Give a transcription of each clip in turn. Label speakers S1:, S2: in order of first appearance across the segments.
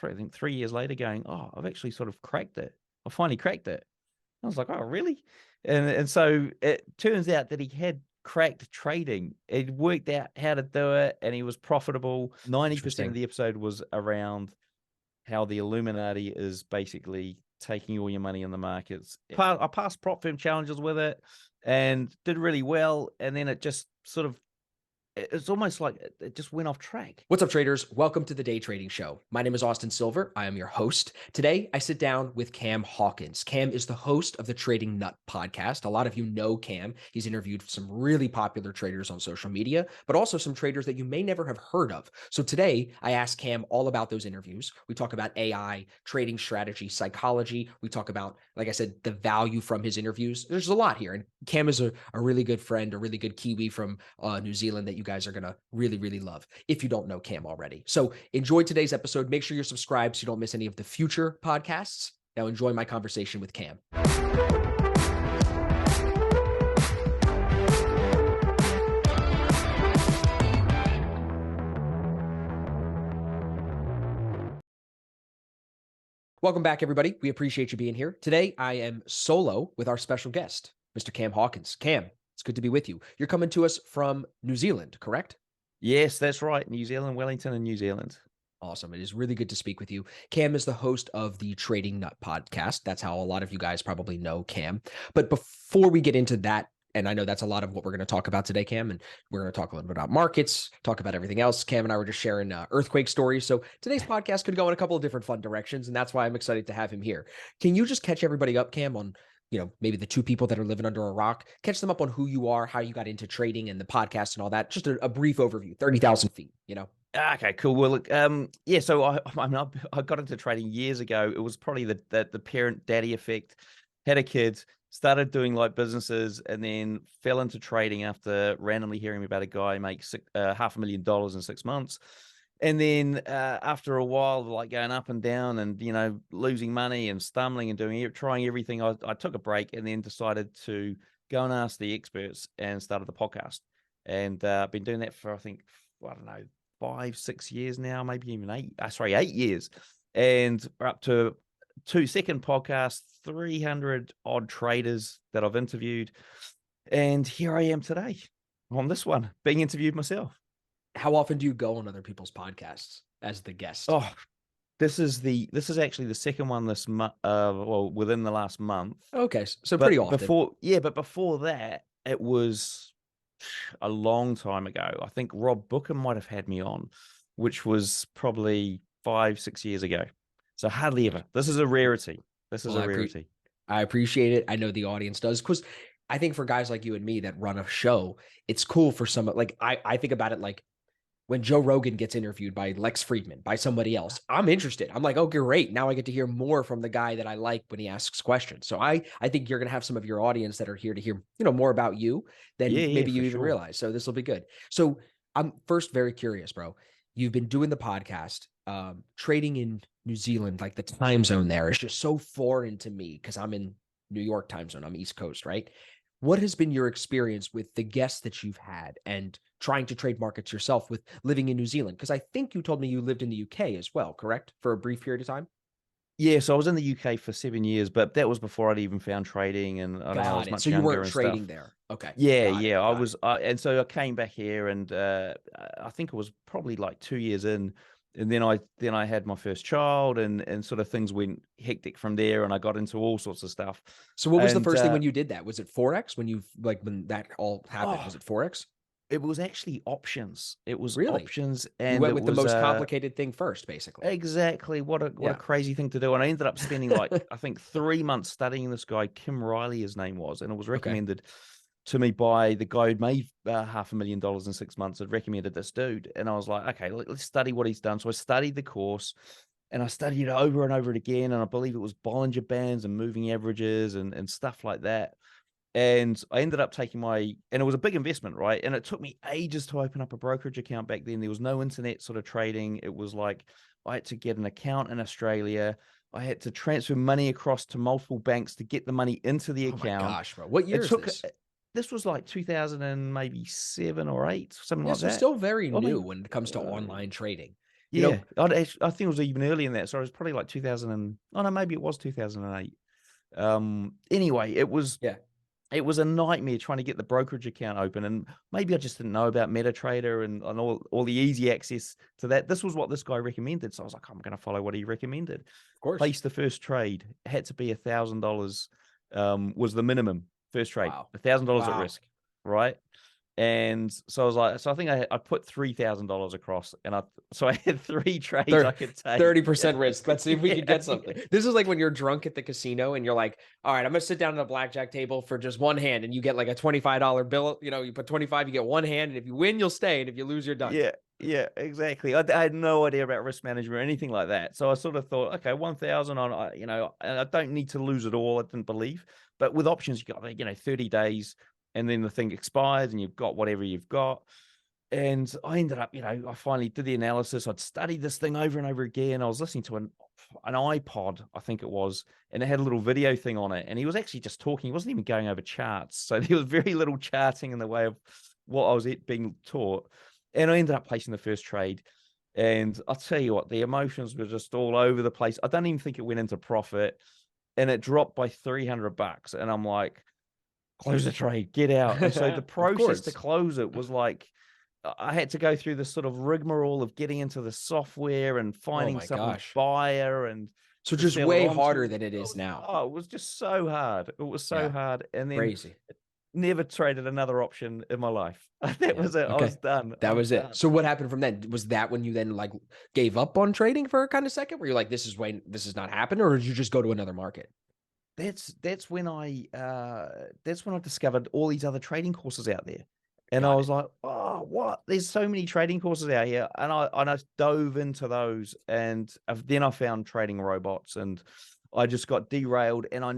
S1: I think 3 years later going, oh, I've actually sort of cracked it. I finally cracked it. I was like, oh, really? And so it turns out that he had cracked trading. It worked out how to do it, and he was profitable. 90% of the episode was around how the Illuminati is basically taking all your money in the markets. I passed prop firm challenges with it and did really well. And then it just sort of, it's almost like it just went off track.
S2: What's up, traders? Welcome to the Day Trading Show. My name is Austin Silver. I am your host. Today, I sit down with Cam Hawkins. Cam is the host of the Trading Nutt Podcast. A lot of you know Cam. He's interviewed some really popular traders on social media, but also some traders that you may never have heard of. So today, I asked Cam all about those interviews. We talk about AI, trading strategy, psychology. We talk about, like I said, the value from his interviews. There's a lot here. And Cam is a really good friend, a really good Kiwi from New Zealand that you guys are going to really, really love if you don't know Cam already. So enjoy today's episode. Make sure you're subscribed so you don't miss any of the future podcasts. Now enjoy my conversation with Cam. Welcome back, everybody. We appreciate you being here. Today, I am solo with our special guest, Mr. Cam Hawkins. Cam, it's good to be with you. You're coming to us from New Zealand, correct?
S1: Yes, that's right. New Zealand, Wellington and New Zealand.
S2: Awesome. It is really good to speak with you. Cam is the host of the Trading Nutt Podcast. That's how a lot of you guys probably know Cam. But before we get into that, and I know that's a lot of what we're going to talk about today, Cam, and we're going to talk a little bit about markets, talk about everything else. Cam and I were just sharing earthquake stories. So today's podcast could go in a couple of different fun directions, and that's why I'm excited to have him here. Can you just catch everybody up, Cam, on maybe the two people that are living under a rock, catch them up on who you are, how you got into trading and the podcast and all that. Just a brief overview, 30,000 feet,
S1: Okay, cool. Well, look, so I got into trading years ago. It was probably the parent daddy effect. Had a kid, started doing like businesses, and then fell into trading after randomly hearing about a guy make $500,000 in 6 months. And then after a while, like going up and down and, losing money and stumbling and trying everything, I took a break and then decided to go and ask the experts and started the podcast. And I've been doing that for, I think, 5-6 years now, maybe even 8 years. And we're up to second podcast, 300 odd traders that I've interviewed. And here I am today on this one, being interviewed myself.
S2: How often do you go on other people's podcasts as the guest?
S1: Oh, this is actually the second one this month. Within the last month.
S2: Okay, so pretty often.
S1: But before that, it was a long time ago. I think Rob Booker might have had me on, which was probably 5-6 years ago. So hardly ever. This is a rarity.
S2: I appreciate it. I know the audience does, because I think for guys like you and me that run a show, it's cool for some, like I think about it like when Joe Rogan gets interviewed by Lex Friedman, by somebody else, I'm interested. I'm like, oh, great. Now I get to hear more from the guy that I like when he asks questions. So I think you're going to have some of your audience that are here to hear, more about you than maybe you even realize. So this will be good. So I'm first very curious, bro. You've been doing the podcast, trading in New Zealand, like the time zone there is just so foreign to me because I'm in New York time zone. I'm East Coast, right? What has been your experience with the guests that you've had and trying to trade markets yourself with living in New Zealand? Because I think you told me you lived in the UK as well, correct? For a brief period of time?
S1: Yeah, so I was in the UK for 7 years, but that was before I'd even found trading, and I was much younger.
S2: So you weren't trading there? Okay.
S1: Yeah. I was, and so I came back here, and I think it was probably like 2 years in, and then I had my first child, and sort of things went hectic from there, and I got into all sorts of stuff.
S2: So what was the first thing when you did that? Was it Forex? When that all happened, was it Forex?
S1: It was actually options. It was
S2: really?
S1: options, and
S2: you went with the most complicated thing first, basically.
S1: Exactly. What a crazy thing to do. And I ended up spending like I think 3 months studying this guy, Kim Riley, his name was, and it was recommended to me by the guy who made $500,000 in 6 months. Had recommended this dude, and I was like, okay, let's study what he's done. So I studied the course, and I studied it over and over again. And I believe it was Bollinger Bands and moving averages and stuff like that. And I ended up taking and it was a big investment, right? And it took me ages to open up a brokerage account back then. There was no internet sort of trading. It was like I had to get an account in Australia. I had to transfer money across to multiple banks to get the money into the account.
S2: Oh my gosh, bro. What year is this?
S1: This was like 2000 and maybe 7 or 8, something like that.
S2: So still very new when it comes to online trading.
S1: Yeah, I think it was even earlier than that. So it was probably like 2000 and, oh no, maybe it was 2008. Anyway, it was a nightmare trying to get the brokerage account open, and maybe I just didn't know about MetaTrader and all the easy access to that. This was what this guy recommended, so I was like, I'm going to follow what he recommended.
S2: Of course.
S1: Placed the first trade. It had to be $1,000. Was the minimum first trade.
S2: Wow.
S1: $1,000 at risk, right? And so I was like, so I think I put $3,000 across, and I had 3 trades I could take.
S2: 30% risk. Let's see if we could get something. This is like when you're drunk at the casino and you're like, all right, I'm gonna sit down at a blackjack table for just one hand, and you get like a $25 bill. You know, you put 25, you get one hand, and if you win, you'll stay, and if you lose, you're done.
S1: Yeah, exactly. I had no idea about risk management or anything like that. So I sort of thought, okay, 1,000 on, you know, I don't need to lose it all. I didn't believe, but with options, you got, you know, 30 days. And then the thing expires and you've got whatever you've got. And I ended up, you know, I finally did the analysis. I'd studied this thing over and over again. I was listening to an iPod, I think it was, and it had a little video thing on it. And he was actually just talking. He wasn't even going over charts. So there was very little charting in the way of what I was being taught. And I ended up placing the first trade. And I'll tell you what, the emotions were just all over the place. I don't even think it went into profit. And it dropped by $300. And I'm like, close the trade, get out. And so the process to close it was like, I had to go through this sort of rigmarole of getting into the software and finding some buyer. And
S2: so just way harder than it is now.
S1: Oh, it was just so hard. It was so hard. And then
S2: crazy.
S1: Never traded another option in my life. That was it. Okay. I was done.
S2: That was it. So what happened from then? Was that when you then like gave up on trading for a kind of second? Where you're like, this is not happening, or did you just go to another market?
S1: That's when I discovered all these other trading courses out there, and I was like, oh, what? There's so many trading courses out here, and I dove into those, and then I found trading robots, and I just got derailed, and I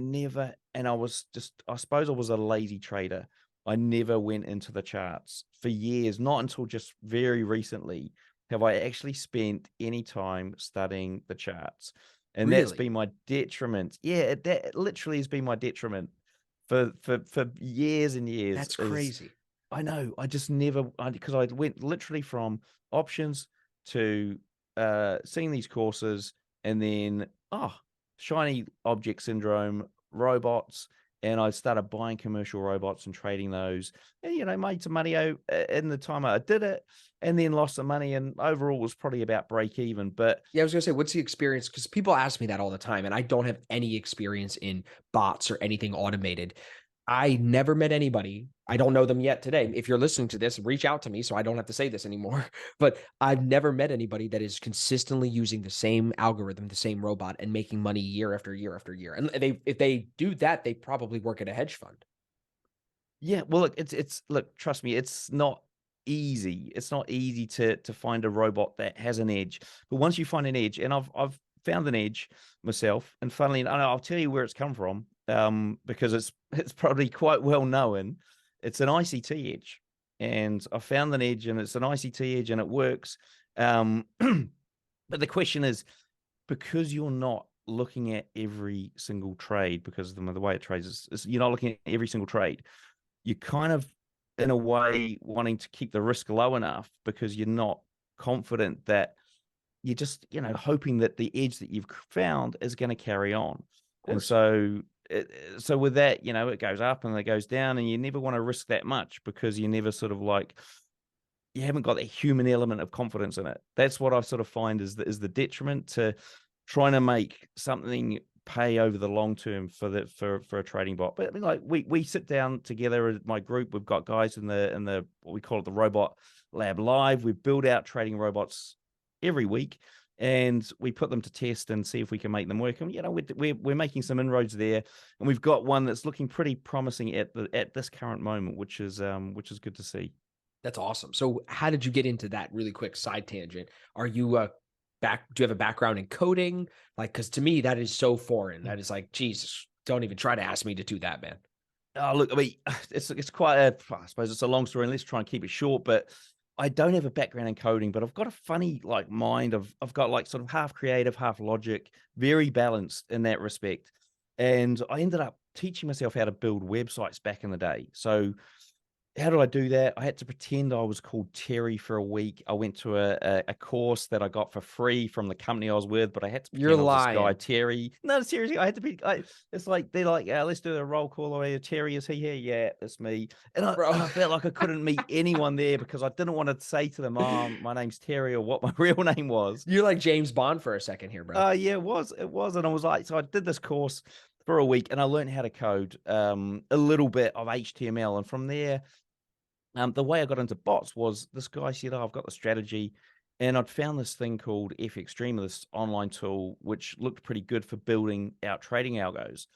S1: suppose I was a lazy trader. I never went into the charts for years, not until just very recently have I actually spent any time studying the charts. And that's been my detriment. Yeah, that literally has been my detriment for years and years.
S2: That's crazy.
S1: I know. I just never, because I went literally from options to seeing these courses, and then shiny object syndrome, robots, and I started buying commercial robots and trading those, and, you know, made some money in the time I did it, and then lost some money, and overall was probably about break even. But
S2: yeah, I was gonna say, what's the experience? Because people ask me that all the time, and I don't have any experience in bots or anything automated. I never met anybody. I don't know them yet today. If you're listening to this, reach out to me so I don't have to say this anymore. But I've never met anybody that is consistently using the same algorithm, the same robot, and making money year after year after year. And if they do that, they probably work at a hedge fund.
S1: Yeah, well, look, look, trust me, it's not easy. It's not easy to find a robot that has an edge. But once you find an edge, and I've found an edge myself, and funnily enough, I'll tell you where it's come from, because it's probably quite well known. It's an ICT edge, and I found an edge, and it's an ICT edge, and it works. But the question is, because you're not looking at every single trade, because of the way it trades is you're not looking at every single trade. You're kind of, in a way, wanting to keep the risk low enough because you're not confident that you're just, you know, hoping that the edge that you've found is going to carry on. And so with that, you know, it goes up and it goes down, and you never want to risk that much because you never sort of like, you haven't got that human element of confidence in it. That's what I sort of find is the detriment to trying to make something pay over the long term for a trading bot. But I mean, like we sit down together as my group. We've got guys in the what we call it the Robot Lab Live. We build out trading robots every week, and we put them to test and see if we can make them work. And, you know, we're making some inroads there, and we've got one that's looking pretty promising at this current moment, which is good to see.
S2: That's awesome. So how did you get into that? Really quick side tangent. Are you do you have a background in coding? Like, because to me, that is so foreign. That is like, Jesus, don't even try to ask me to do that, man.
S1: Oh, look, I mean, it's quite I suppose it's a long story, and let's try and keep it short, but I don't have a background in coding, but I've got a funny like mind I've got like sort of half creative, half logic, very balanced in that respect. And I ended up teaching myself how to build websites back in the day. So how did I do that? I had to pretend I was called Terry for a week. I went to a course that I got for free from the company I was with, but I had to
S2: You're
S1: pretend I was this guy,
S2: lying.
S1: Terry. No, seriously, I had to be. It's like they're like, let's do a roll call. Or Terry, is he here? Yeah, it's me. And
S2: Bro.
S1: I felt like I couldn't meet anyone there because I didn't want to say to them, my name's Terry, or what my real name was.
S2: You're like James Bond for a second here, bro.
S1: Yeah, it was, and I was like, so I did this course for a week, and I learned how to code a little bit of HTML, and from there. The way I got into bots was this guy said, I've got the strategy. And I'd found this thing called FX Streamer, this online tool, which looked pretty good for building out trading algos.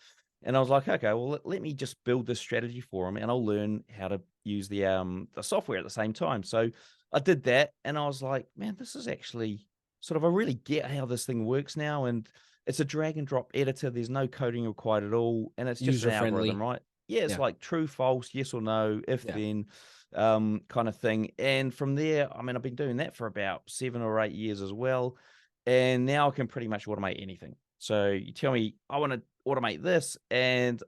S1: And I was like, okay, well, let me just build this strategy for him and I'll learn how to use the software at the same time. So I did that and I was like, man, this is actually sort of, I really get how this thing works now. And it's a drag and drop editor. There's no coding required at all. And it's just an
S2: User friendly.
S1: algorithm, right? Yeah, it's
S2: Yeah.
S1: like true, false, yes or no, if
S2: Yeah.
S1: then kind of thing. And from there, I mean, I've been doing that for about 7 or 8 years as well. And now I can pretty much automate anything. So you tell me, I want to automate this, and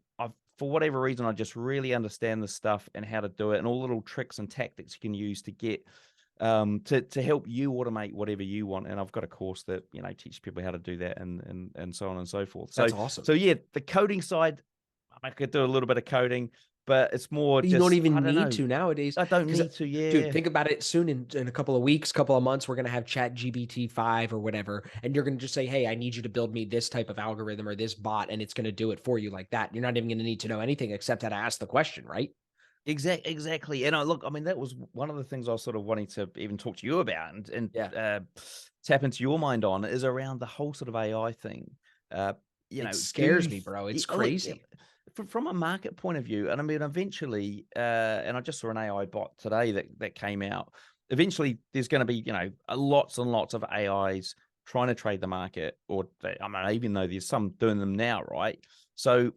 S1: for whatever reason, I just really understand this stuff and how to do it, and all little tricks and tactics you can use to get to help you automate whatever you want. And I've got a course that teaches people how to do that, and so on and so forth.
S2: That's awesome.
S1: So yeah, the coding side, I could do a little bit of coding, but it's more
S2: You
S1: just,
S2: don't even
S1: I don't
S2: need
S1: know.
S2: to nowadays.
S1: I don't need to, yeah.
S2: Dude, think about it soon in a couple of weeks, couple of months, we're going to have ChatGPT 5 or whatever. And you're going to just say, hey, I need you to build me this type of algorithm or this bot. And it's going to do it for you like that. You're not even going to need to know anything except how to ask the question, right?
S1: Exactly. And look, I mean, that was one of the things I was sort of wanting to even talk to you about and tap into your mind on, is around the whole sort of AI thing.
S2: It scares me, bro. It's crazy.
S1: From a market point of view, and I mean, eventually, and I just saw an AI bot today that came out. Eventually, there's going to be lots and lots of AIs trying to trade the market, or I mean, even though there's some doing them now, right? So,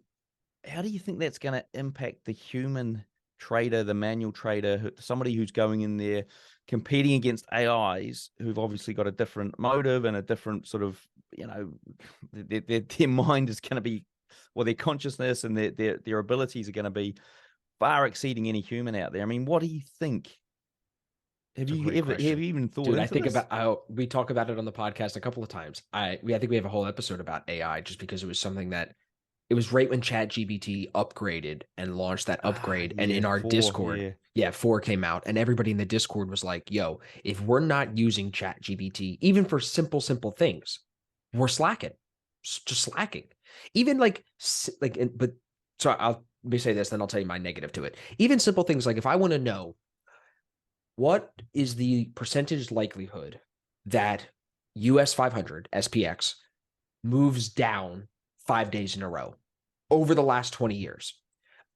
S1: how do you think that's going to impact the human trader, the manual trader, somebody who's going in there competing against AIs who've obviously got a different motive and a different sort of, their mind is going to be, well, their consciousness and their abilities are going to be far exceeding any human out there. I mean, what do you think? Have you even thought?
S2: Dude,
S1: into
S2: I think
S1: this?
S2: we talk about it on the podcast a couple of times. I think we have a whole episode about AI just because it was something that it was right when ChatGPT upgraded and launched that upgrade. And in our
S1: 4,
S2: Discord, 4 came out, and everybody in the Discord was like, yo, if we're not using ChatGPT, even for simple things, we're slacking, just slacking. Even but so let me say this, then I'll tell you my negative to it. Even simple things like if I want to know what is the percentage likelihood that US 500 SPX moves down 5 days in a row over the last 20 years.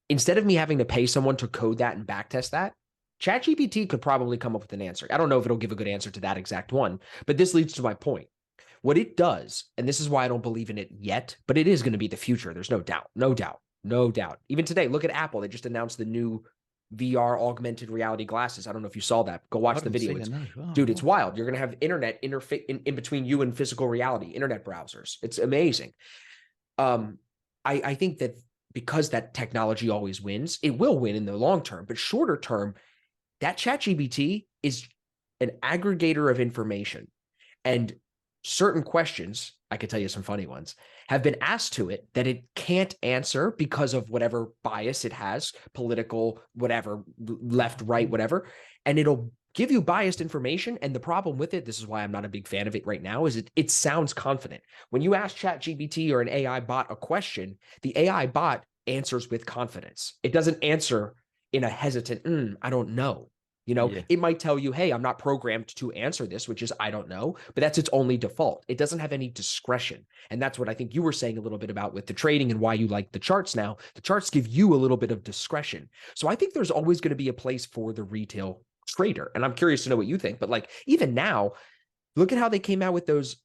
S2: Instead of me having to pay someone to code that and backtest that, ChatGPT could probably come up with an answer. I don't know if it'll give a good answer to that exact one, but this leads to my point. What it does, and this is why I don't believe in it yet, but it is going to be the future. There's no doubt. Even today, look at Apple. They just announced the new VR augmented reality glasses. I don't know if you saw that. Go watch the video. Dude, it's wild. You're going to have internet interface in between you and physical reality, internet browsers. It's amazing. I think that because that technology always wins, it will win in the long term, but shorter term, that ChatGPT is an aggregator of information, and certain questions, I could tell you some funny ones, have been asked to it that it can't answer because of whatever bias it has, political, whatever, left, right, whatever, and it'll give you biased information. And the problem with it, this is why I'm not a big fan of it right now, is it sounds confident. When you ask ChatGPT or an AI bot a question, the AI bot answers with confidence. It doesn't answer in a hesitant, I don't know. It might tell you, hey, I'm not programmed to answer this, which is, I don't know, but that's its only default. It doesn't have any discretion. And that's what I think you were saying a little bit about with the trading and why you like the charts now. The charts give you a little bit of discretion. So I think there's always going to be a place for the retail trader. And I'm curious to know what you think, but even now, look at how they came out with those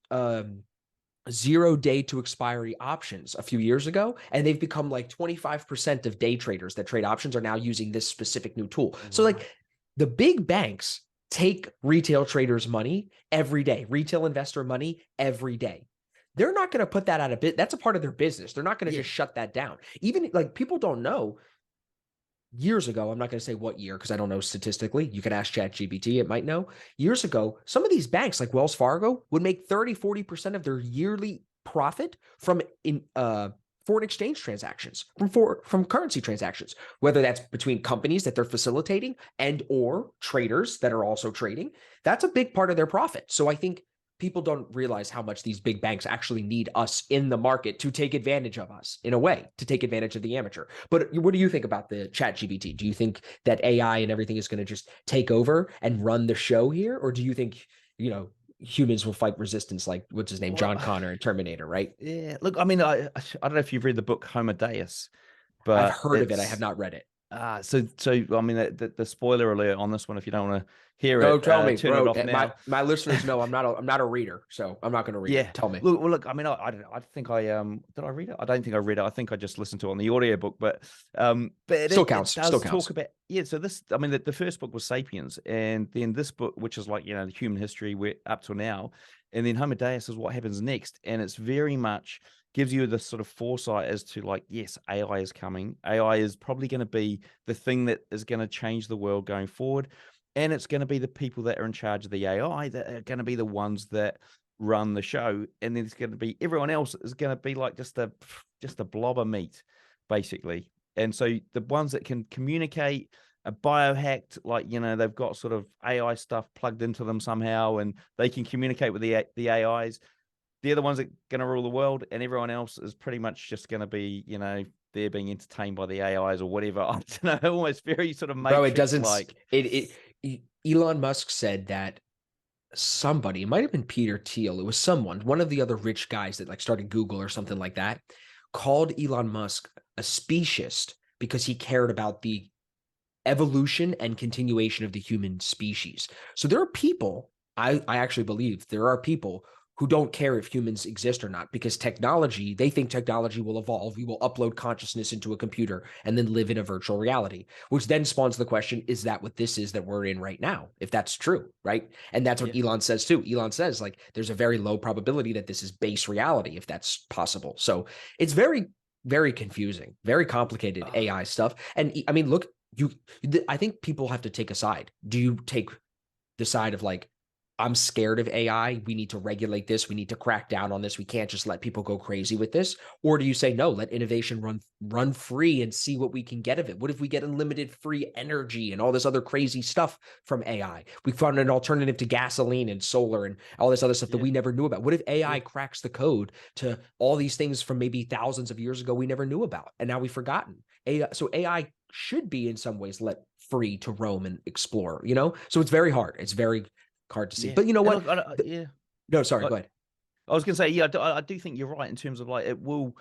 S2: 0 day to expiry options a few years ago. And they've become 25% of day traders that trade options are now using this specific new tool. So the big banks take retail traders' money every day, retail investor money every day. They're not going to put that out of business. That's a part of their business. They're not going to just shut that down. Even people don't know, years ago, I'm not going to say what year because I don't know statistically. You can ask ChatGPT, it might know. Years ago, some of these banks like Wells Fargo would make 30-40% of their yearly profit from foreign exchange transactions, from currency transactions, whether that's between companies that they're facilitating and or traders that are also trading. That's a big part of their profit. So I think people don't realize how much these big banks actually need us in the market to take advantage of us, in a way, to take advantage of the amateur. But what do you think about the chat GPT? Do you think that AI and everything is going to just take over and run the show here? Or do you think, humans will fight resistance like, what's his name, John
S1: Well,
S2: Connor in Terminator, right?
S1: yeah. Look, I mean, I don't know if you've read the book Homo Deus,
S2: I've
S1: but
S2: heard of it. I have not read it.
S1: so I mean, the spoiler alert on this one, if you don't want to hear
S2: No,
S1: it,
S2: tell me,
S1: turn it
S2: bro.
S1: off now.
S2: My listeners know I'm not a reader, so I'm not going to read
S1: Yeah.
S2: it. Tell me.
S1: Look. I mean, I don't know. I think did I read it? I don't think I read it. I think I just listened to it on the audiobook. But
S2: Still
S1: it
S2: counts.
S1: does
S2: Still
S1: talk
S2: counts.
S1: about, yeah. So this, I mean, the first book was *Sapiens*, and then this book, which is like, the human history we're up to now, and then *Homo Deus* is what happens next, and it's very much gives you this sort of foresight as to, like, yes, AI is coming. AI is probably going to be the thing that is going to change the world going forward. And it's going to be the people that are in charge of the AI that are going to be the ones that run the show. And then it's going to be everyone else is going to be like just a blob of meat, basically. And so the ones that can communicate, are biohacked, like, they've got sort of AI stuff plugged into them somehow, and they can communicate with the AIs. They're the ones that are going to rule the world, and everyone else is pretty much just going to be, they're being entertained by the AIs or whatever. I don't know, almost very sort of
S2: Bro, it doesn't
S1: Matrix-like.
S2: Elon Musk said that somebody, it might have been Peter Thiel, it was one of the other rich guys that like started Google or something like that, called Elon Musk a speciesist because he cared about the evolution and continuation of the human species. So there are people, I actually believe there are people who don't care if humans exist or not, because they think technology will evolve. We will upload consciousness into a computer and then live in a virtual reality, which then spawns the question, is that what this is that we're in right now? If that's true, right? And that's what Elon says too. Elon says, like, there's a very low probability that this is base reality, if that's possible. So it's very, very confusing, very complicated AI stuff. And I mean, look, I think people have to take a side. Do you take the side of like, I'm scared of AI, we need to regulate this, we need to crack down on this, we can't just let people go crazy with this? Or do you say, no, let innovation run free and see what we can get of it? What if we get unlimited free energy and all this other crazy stuff from AI? We found an alternative to gasoline and solar and all this other stuff that we never knew about. What if AI cracks the code to all these things from maybe thousands of years ago we never knew about, and now we've forgotten? So AI should be in some ways let free to roam and explore, So it's very hard. It's very hard to see. But you know what?
S1: Look,
S2: No, sorry, go ahead.
S1: I was going to say, yeah, I do think you're right in terms of like it will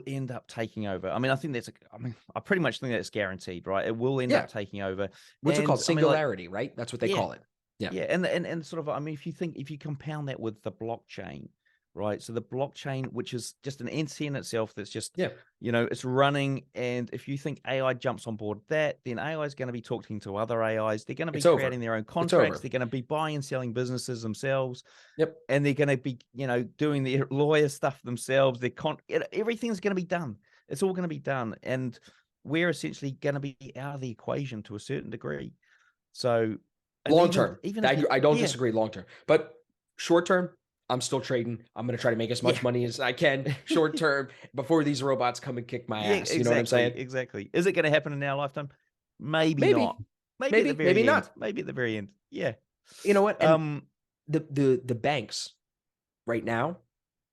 S1: end up taking over. I mean, I pretty much think that's guaranteed, right? It will end up taking over.
S2: What's it called? Singularity, right? That's what they call it. Yeah.
S1: Yeah. And sort of, I mean, if you compound that with the blockchain, right? So the blockchain, which is just an entity in itself, that's just, it's running. And if you think AI jumps on board that, then AI is going to be talking to other AIs. They're going to be creating their own contracts. They're going to be buying and selling businesses themselves.
S2: Yep.
S1: And they're going to be, doing their lawyer stuff themselves. Everything's going to be done. It's all going to be done. And we're essentially going to be out of the equation to a certain degree. So
S2: long term, I don't disagree long term, but short term, I'm still trading. I'm going to try to make as much money as I can short term before these robots come and kick my ass. You know what I'm saying?
S1: Exactly. Is it going to happen in our lifetime? Maybe not. Maybe at the very end. Not. Maybe at the very end. Yeah.
S2: You know what? And the banks right now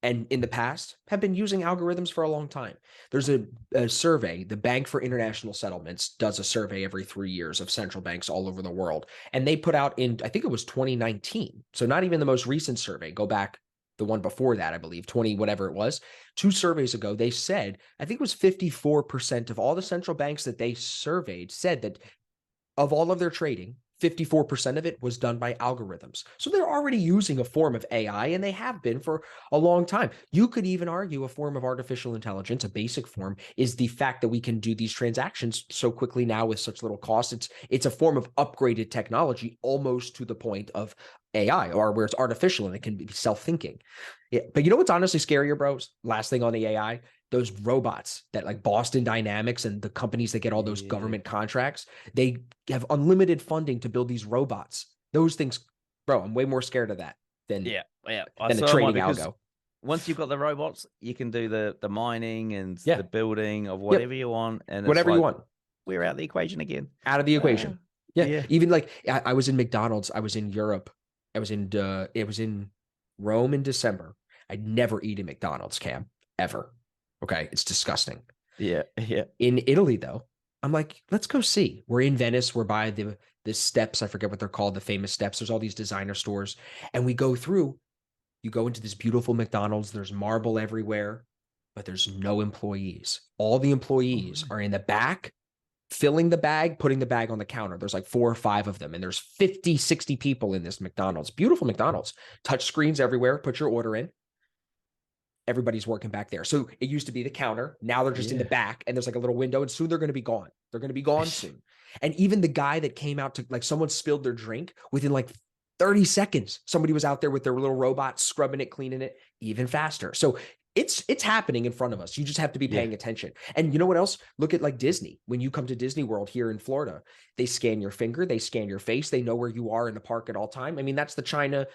S2: and in the past have been using algorithms for a long time. There's a survey, the Bank for International Settlements does a survey every 3 years of central banks all over the world. And they put out in, I think it was 2019. So not even the most recent survey. Go back the one before that, I believe, 20, whatever it was. 2 surveys ago, they said, I think it was 54% of all the central banks that they surveyed said that of all of their trading, 54% of it was done by algorithms. So they're already using a form of AI, and they have been for a long time. You could even argue a form of artificial intelligence, a basic form, is the fact that we can do these transactions so quickly now with such little cost. It's a form of upgraded technology, almost to the point of AI, or where it's artificial and it can be self-thinking. Yeah, but you know what's honestly scarier, bros? Last thing on the AI, those robots that like Boston Dynamics and the companies that get all those government contracts, they have unlimited funding to build these robots. Those things, bro, I'm way more scared of that than a trading algo.
S1: Once you've got the robots, you can do the mining and
S2: Yeah.
S1: the building of whatever you want, and
S2: whatever you want.
S1: We're out of the equation again.
S2: Out of the equation. Yeah. Even like I was in McDonald's. I was in Europe. I was in Rome in December. I'd never eat at McDonald's, Cam, ever. Okay. It's disgusting.
S1: Yeah.
S2: In Italy, though, I'm like, let's go see. We're in Venice. We're by the steps. I forget what they're called, the famous steps. There's all these designer stores. And we go through, you go into this beautiful McDonald's. There's marble everywhere, but there's no employees. All the employees are in the back, filling the bag, putting the bag on the counter. There's like 4 or 5 of them. And there's 50, 60 people in this McDonald's. Beautiful McDonald's. Touch screens everywhere. Put your order in. Everybody's working back there. So it used to be the counter. Now they're just in the back, and there's like a little window, and soon they're going to be gone. They're going to be gone soon. And even the guy that came out to, like, someone spilled their drink within like 30 seconds. Somebody was out there with their little robot, scrubbing it, cleaning it even faster. So it's happening in front of us. You just have to be paying attention. And you know what else? Look at like Disney. When you come to Disney World here in Florida, they scan your finger, they scan your face, they know where you are in the park at all time. I mean, that's the China,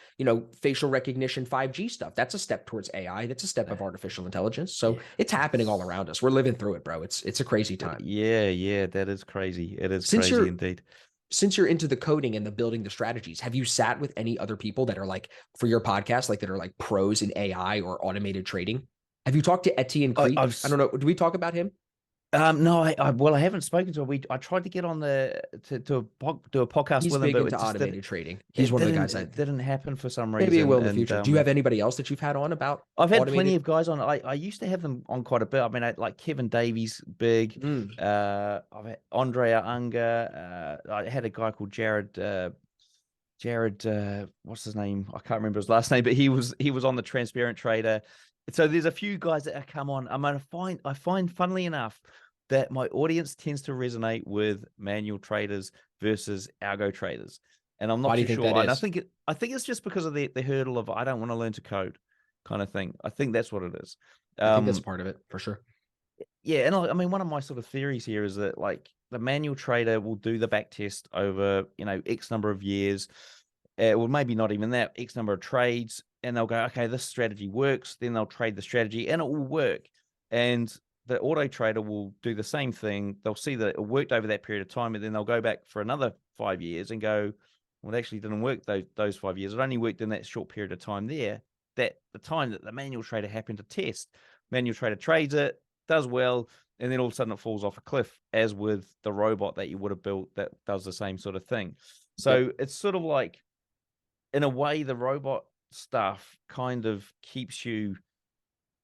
S2: facial recognition 5G stuff. That's a step towards AI. That's a step of artificial intelligence. So it's happening all around us. We're living through it, bro. It's a crazy time.
S1: Yeah, that is crazy. It is crazy indeed.
S2: Since you're into the coding and the building the strategies, have you sat with any other people that are like, for your podcast, like that are like pros in AI or automated trading? Have you talked to Etienne Creek? I don't know. Do we talk about him?
S1: No, I haven't spoken to him. I tried to get on do a podcast
S2: He's
S1: with
S2: big
S1: him.
S2: Into automated trading. He's one of the guys that
S1: didn't happen for some reason.
S2: Maybe it will in the future. Do you have anybody else that you've had on about?
S1: I've had plenty of guys on. I used to have them on quite a bit. I mean, like Kevin Davies, big. I've had Andrea Unger. I had a guy called Jared. What's his name? I can't remember his last name, but he was on the Transparent Trader. So there's a few guys that have come on. I find, funnily enough, that my audience tends to resonate with manual traders versus algo traders, and I'm not too sure. And I think it's just because of the hurdle of I don't want to learn to code, kind of thing. I think that's what it is.
S2: I think that's part of it for sure.
S1: Yeah, and I mean, one of my sort of theories here is that like the manual trader will do the back test over X number of years, well maybe not even that, X number of trades. And they'll go, okay, this strategy works. Then they'll trade the strategy and it will work. And the auto trader will do the same thing. They'll see that it worked over that period of time. And then they'll go back for another 5 years and go, well, it actually didn't work those 5 years. It only worked in that short period of time there. That the time that the manual trader happened to test. Manual trader trades it, does well, and then all of a sudden it falls off a cliff, as with the robot that you would have built that does the same sort of thing. So it's sort of like, in a way, the robot stuff kind of keeps you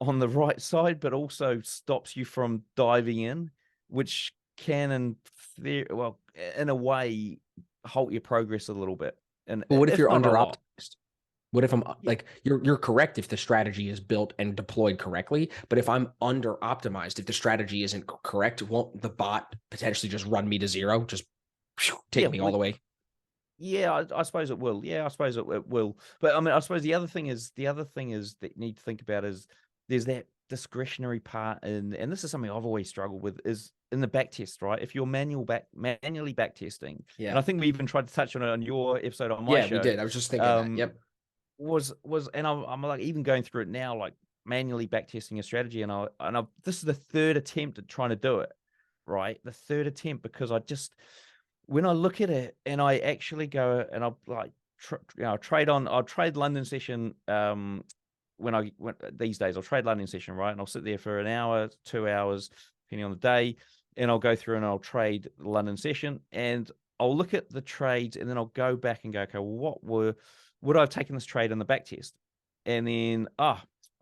S1: on the right side, but also stops you from diving in, which can, in a way, halt your progress a little bit. And
S2: what if you're under optimized? What if I'm like, you're correct if the strategy is built and deployed correctly, but if I'm under optimized, if the strategy isn't correct, won't the bot potentially just run me to zero, just take me all the way?
S1: Yeah, I suppose it will. Yeah, I suppose it will. But I mean, I suppose the other thing is that you need to think about is there's that discretionary part, and this is something I've always struggled with, is in the back test, right? If you're manually back testing, and I think we even tried to touch on it on your episode on my show.
S2: Yeah, we did. I was just thinking that. Yep.
S1: And I'm like even going through it now, like manually back testing a strategy, and this is the third attempt at trying to do it, right? The third attempt, because when I look at it and I actually go and I'll like, I'll trade London session. These days I'll trade London session, right? And I'll sit there for an hour, 2 hours, depending on the day. And I'll go through and I'll trade London session, and I'll look at the trades, and then I'll go back and go, okay, well, would I have taken this trade in the back test? And then, I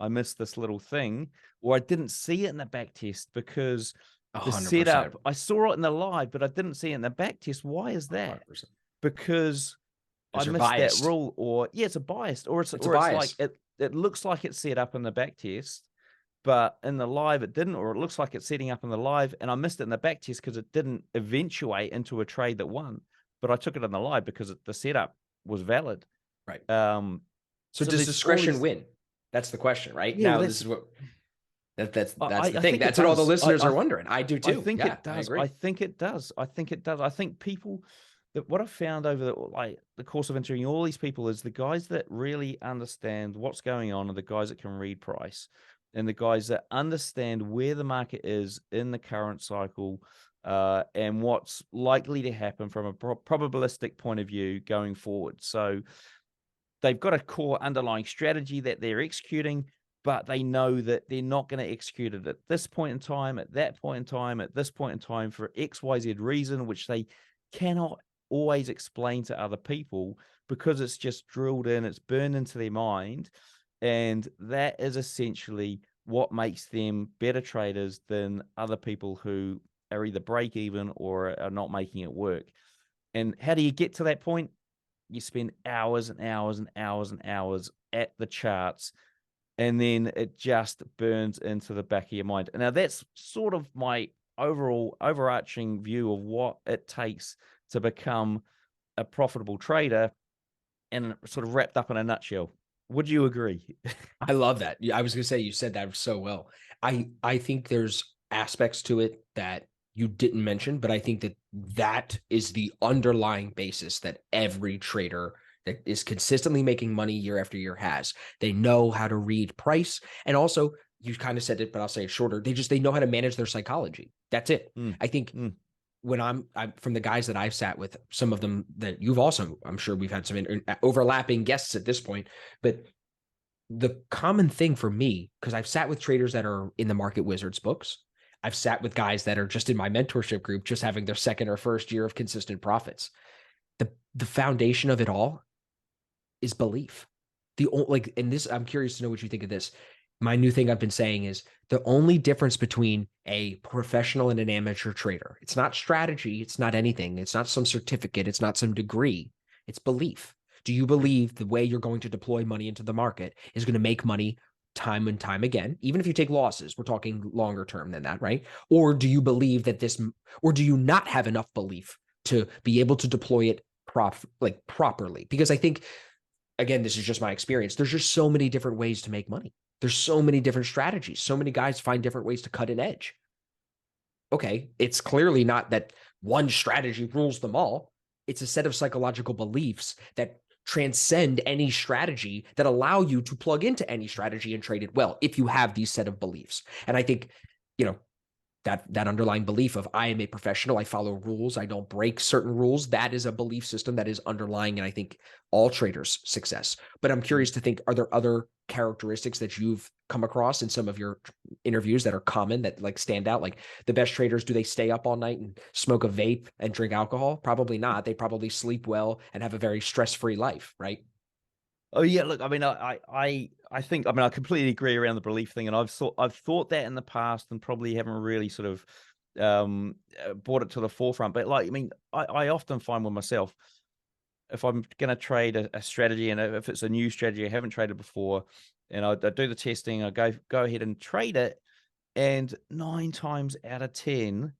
S1: missed this little thing, or I didn't see it in the back test because
S2: 100%.
S1: The setup, I saw it in the live, but I didn't see it in the back test. Why is that?
S2: 100%.
S1: Because I missed that rule, or it's a bias, or it's like it looks like it's set up in the back test, but in the live it didn't, or it looks like it's setting up in the live, and I missed it in the back test because it didn't eventuate into a trade that won. But I took it in the live because the setup was valid.
S2: Right. So does discretion win? That's the question, right?
S1: Yeah,
S2: now this is what That's
S1: I
S2: the thing.
S1: think it
S2: That's what all the
S1: does.
S2: listeners are wondering. I do
S1: I
S2: too.
S1: think
S2: Yeah,
S1: it
S2: I
S1: does.
S2: agree.
S1: I think it does. I think it does. I think people that what I've found over the course of interviewing all these people is the guys that really understand what's going on are the guys that can read price and the guys that understand where the market is in the current cycle and what's likely to happen from a probabilistic point of view going forward. So they've got a core underlying strategy that they're executing, but they know that they're not going to execute it at this point in time, at that point in time, at this point in time for XYZ reason, which they cannot always explain to other people because it's just drilled in, it's burned into their mind. And that is essentially what makes them better traders than other people who are either break even or are not making it work. And how do you get to that point? You spend hours and hours and hours and hours at the charts, and then it just burns into the back of your mind. And now that's sort of my overall overarching view of what it takes to become a profitable trader, and sort of wrapped up in a nutshell. Would you agree?
S2: I love that. I was going to say you said that so well. I think there's aspects to it that you didn't mention, but I think that is the underlying basis that every trader that is consistently making money year after year has. They know how to read price, and also you kind of said it, but I'll say it shorter. They know how to manage their psychology. That's it. I think when I'm from the guys that I've sat with, some of them that you've also, I'm sure we've had some overlapping guests at this point, but the common thing for me, because I've sat with traders that are in the Market Wizards books, I've sat with guys that are just in my mentorship group, just having their second or first year of consistent profits. The foundation of it all is belief. And this, I'm curious to know what you think of this. My new thing I've been saying is the only difference between a professional and an amateur trader. It's not strategy. It's not anything. It's not some certificate. It's not some degree. It's belief. Do you believe the way you're going to deploy money into the market is going to make money time and time again? Even if you take losses, we're talking longer term than that, right? Or do you believe that or do you not have enough belief to be able to deploy it properly? Because I think, again, this is just my experience. There's just so many different ways to make money. There's so many different strategies. So many guys find different ways to cut an edge. Okay, it's clearly not that one strategy rules them all. It's a set of psychological beliefs that transcend any strategy that allow you to plug into any strategy and trade it well if you have these set of beliefs. And I think, that underlying belief of I am a professional, I follow rules, I don't break certain rules, that is a belief system that is underlying, and I think all traders' success. But I'm curious to think, are there other characteristics that you've come across in some of your interviews that are common, that like stand out? Like the best traders, do they stay up all night and smoke a vape and drink alcohol? Probably not. They probably sleep well and have a very stress-free life, right?
S1: Oh yeah, look, I mean, I think, I mean, I completely agree around the belief thing, and I've thought that in the past, and probably haven't really sort of brought it to the forefront. But like, I mean, I often find with myself, if I'm going to trade a strategy, and if it's a new strategy I haven't traded before, and I do the testing, I go ahead and trade it, and 9 times out of 10,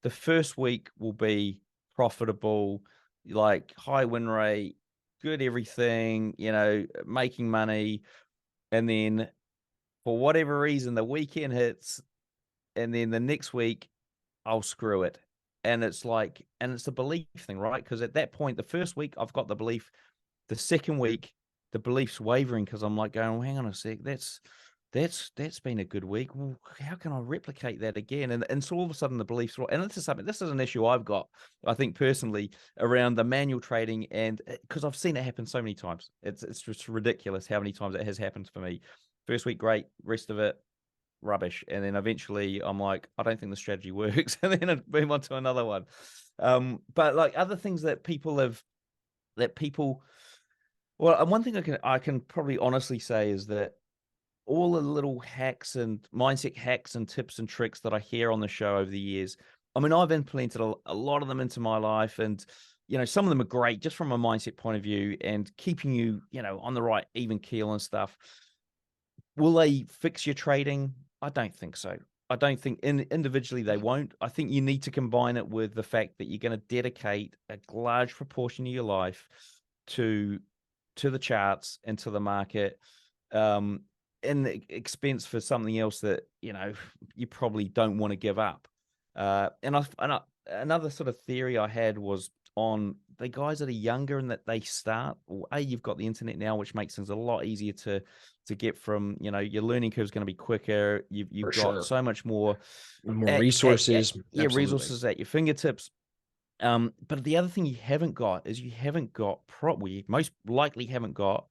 S1: the first week will be profitable, like high win rate, good everything, making money. And then for whatever reason, the weekend hits, and then the next week, I'll screw it. And it's a belief thing, right? Because at that point, the first week, I've got the belief. The second week, the belief's wavering because I'm like going, well, hang on a sec, that's been a good week. Well, how can I replicate that again? And so all of a sudden the beliefs, and this is an issue I've got, I think personally, around the manual trading, and because I've seen it happen so many times. It's just ridiculous how many times it has happened for me. First week, great, rest of it, rubbish. And then eventually I'm like, I don't think the strategy works. And then I move on to another one. But like other things that people, well, and one thing I can probably honestly say is that all the little hacks and mindset hacks and tips and tricks that I hear on the show over the years, I mean, I've implemented a lot of them into my life, and some of them are great just from a mindset point of view and keeping you, on the right even keel and stuff. Will they fix your trading? I don't think so. I don't think individually they won't. I think you need to combine it with the fact that you're going to dedicate a large proportion of your life to the charts and to the market. in the expense for something else that, you probably don't want to give up. Another sort of theory I had was on the guys that are younger and that they start, you've got the internet now, which makes things a lot easier to get from, your learning curve is going to be quicker. You've got so much more
S2: resources. Absolutely.
S1: resources at your fingertips. But the other thing you haven't got is you most likely haven't got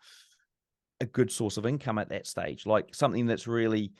S1: a good source of income at that stage, like something that's really,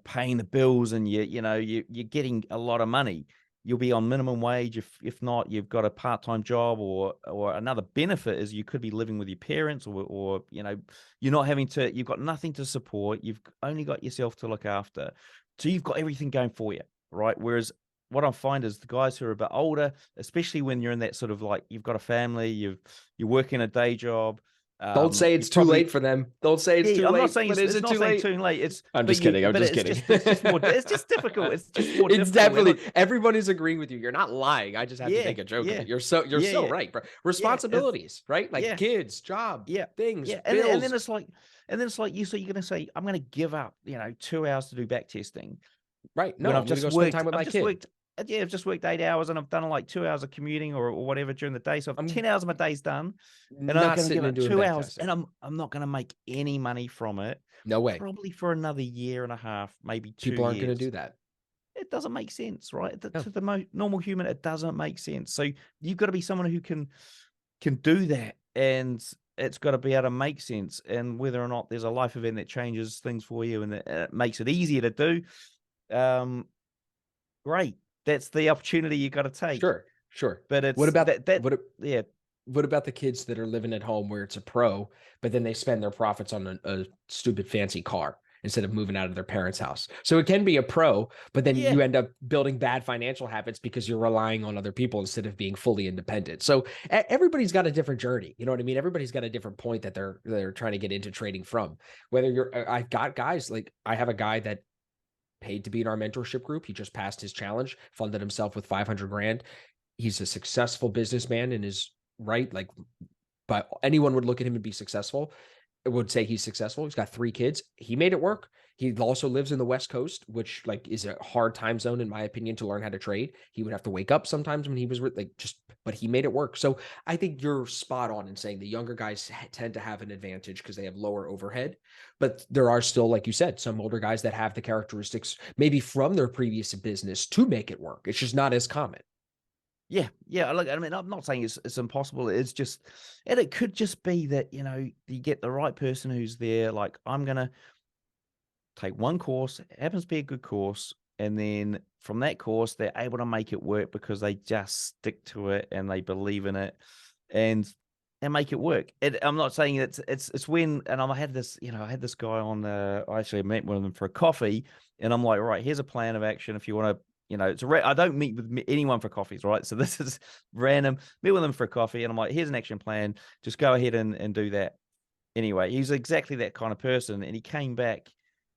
S1: paying the bills, and you're getting a lot of money. You'll be on minimum wage. If not, you've got a part-time job, or another benefit is you could be living with your parents, or you're not having to, you've got nothing to support. You've only got yourself to look after. So you've got everything going for you, right? Whereas what I find is the guys who are a bit older, especially when you're in that sort of like, you've got a family, you're working a day job.
S2: Don't say it's too late for them. Don't say it's too late.
S1: I'm not saying
S2: it's
S1: not saying too late.
S2: I'm just kidding.
S1: It's just difficult. It's just more difficult.
S2: Definitely, everybody's agreeing with you. You're not lying. I just have to make a joke.
S1: Yeah.
S2: You're so right, bro. Responsibilities, right? Like kids, job, things, bills.
S1: And then it's like, so you're going to say, I'm going to give up, 2 hours to do back testing.
S2: Right. No, I'm just going to spend time with my kid.
S1: I've just worked 8 hours, and I've done like 2 hours of commuting or whatever during the day. So 10 hours of my day's done, and I'm going to give it 2 hours, testing. And I'm not going to make any money from it.
S2: No way.
S1: Probably for another year and a half, maybe 2 years.
S2: People aren't going to do that.
S1: It doesn't make sense, right? To the normal human, it doesn't make sense. So you've got to be someone who can do that, and it's got to be able to make sense. And whether or not there's a life event that changes things for you and that makes it easier to do, great. That's the opportunity you got to take.
S2: Sure.
S1: But it's
S2: what about what about the kids that are living at home where it's a pro, but then they spend their profits on a stupid fancy car instead of moving out of their parents' house? So it can be a pro, but then you end up building bad financial habits because you're relying on other people instead of being fully independent. So everybody's got a different journey. You know what I mean? Everybody's got a different point that they're trying to get into trading from. Whether I've got guys like, I have a guy that paid to be in our mentorship group. He just passed his challenge, funded himself with 500 grand. He's a successful businessman in his right. Like, but anyone would look at him and be successful. It would say he's successful. He's got 3 kids. He made it work. He also lives in the West Coast, which like is a hard time zone, in my opinion, to learn how to trade. He would have to wake up sometimes when he was but he made it work. So I think you're spot on in saying the younger guys tend to have an advantage because they have lower overhead. But there are still, like you said, some older guys that have the characteristics maybe from their previous business to make it work. It's just not as common.
S1: Yeah. Look, I mean, I'm not saying it's impossible. It's just, and it could just be that, you get the right person who's there. Like, I'm going to take one course, it happens to be a good course. And then from that course, they're able to make it work because they just stick to it and they believe in it and make it work. I'm not saying it's when, and I had this guy on, I actually met with him for a coffee, and I'm like, right, here's a plan of action. If you want to, I don't meet with anyone for coffees, right? So this is random. Meet with them for a coffee, and I'm like, here's an action plan. Just go ahead and do that. Anyway, he's exactly that kind of person, and he came back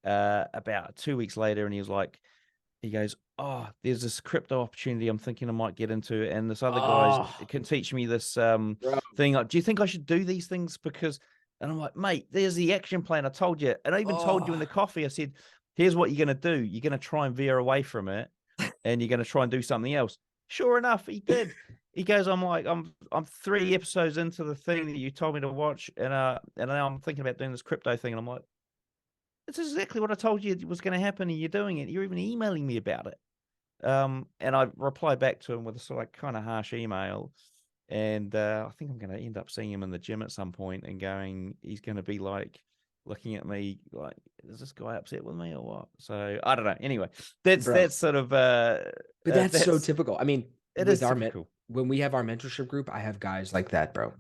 S1: about 2 weeks later, and he goes, oh, there's this crypto opportunity I'm thinking I might get into, and this other guy can teach me this thing. Like, do you think I should do these things? Because, and I'm like, mate, there's the action plan. I told you, and I even told you in the coffee. I said, here's what you're going to do. You're going to try and veer away from it, and you're going to try and do something else. Sure enough, he did. He goes, I'm 3 episodes into the thing that you told me to watch, and now I'm thinking about doing this crypto thing, and I'm like, it's exactly what I told you was going to happen, and you're doing it. You're even emailing me about it. And I replied back to him with a sort of kind of harsh email, and I think I'm going to end up seeing him in the gym at some point and he's going to be like looking at me like, is this guy upset with me or what? So I don't know. Anyway, that's sort of
S2: but that's so typical. I mean,
S1: it is typical.
S2: When we have our mentorship group, I have guys like that, bro.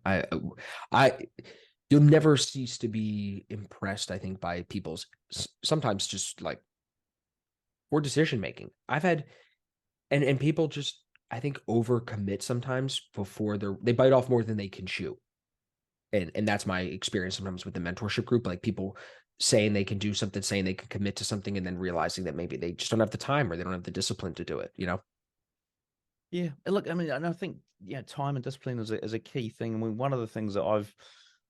S2: You'll never cease to be impressed, I think, by people's sometimes just like poor decision making. I've had, and people just, I think, overcommit sometimes before they bite off more than they can chew. And that's my experience sometimes with the mentorship group, like people saying they can do something, saying they can commit to something, and then realizing that maybe they just don't have the time or they don't have the discipline to do it,
S1: Yeah. Look, I mean, and I think, time and discipline is a key thing. I mean, one of the things that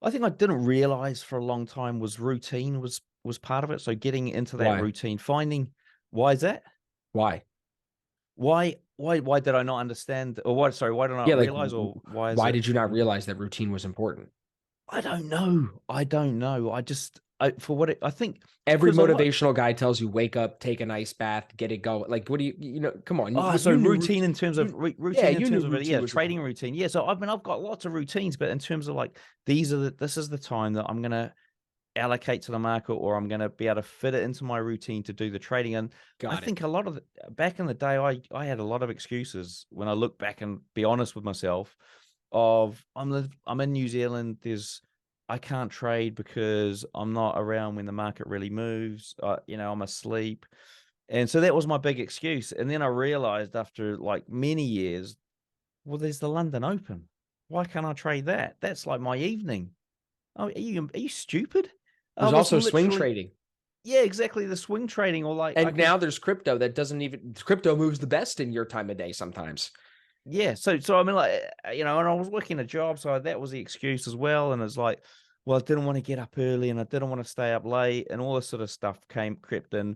S1: I think I didn't realize for a long time was routine was was part of it. So getting into that
S2: Why?
S1: routine, finding, why is that?
S2: Why?
S1: Why did I not understand, or why, sorry, why did I
S2: Yeah,
S1: not
S2: like
S1: realize, or why is
S2: why
S1: it?
S2: did you not realize that routine was important?
S1: I don't know. I don't know. For what I think,
S2: Every
S1: because
S2: motivational guy tells you wake up, take an ice bath, get it going. Like, what do you know? Come on,
S1: so
S2: you knew
S1: routine in terms of
S2: yeah,
S1: routine in
S2: you knew
S1: terms of it,
S2: routine
S1: yeah,
S2: was
S1: trading
S2: important.
S1: routine. Yeah. So I've got lots of routines, but in terms of like, this is the time that I'm gonna allocate to the market, or I'm going to be able to fit it into my routine to do the trading. And I
S2: Got it.
S1: think a lot of back in the day, I had a lot of excuses when I look back and be honest with myself of I'm in New Zealand. I can't trade because I'm not around when the market really moves. I'm asleep. And so that was my big excuse. And then I realized after like many years, well, there's the London Open. Why can't I trade that? That's like my evening. Oh, are you stupid? I
S2: There's
S1: was
S2: also swing
S1: literally,
S2: trading.
S1: yeah, exactly. The swing trading, or like I
S2: And
S1: could,
S2: now there's crypto that doesn't even crypto moves the best in your time of day sometimes.
S1: yeah. So I mean, like, and I was working a job, so that was the excuse as well. And it's like, well, I didn't want to get up early, and I didn't want to stay up late, and all this sort of stuff crept in.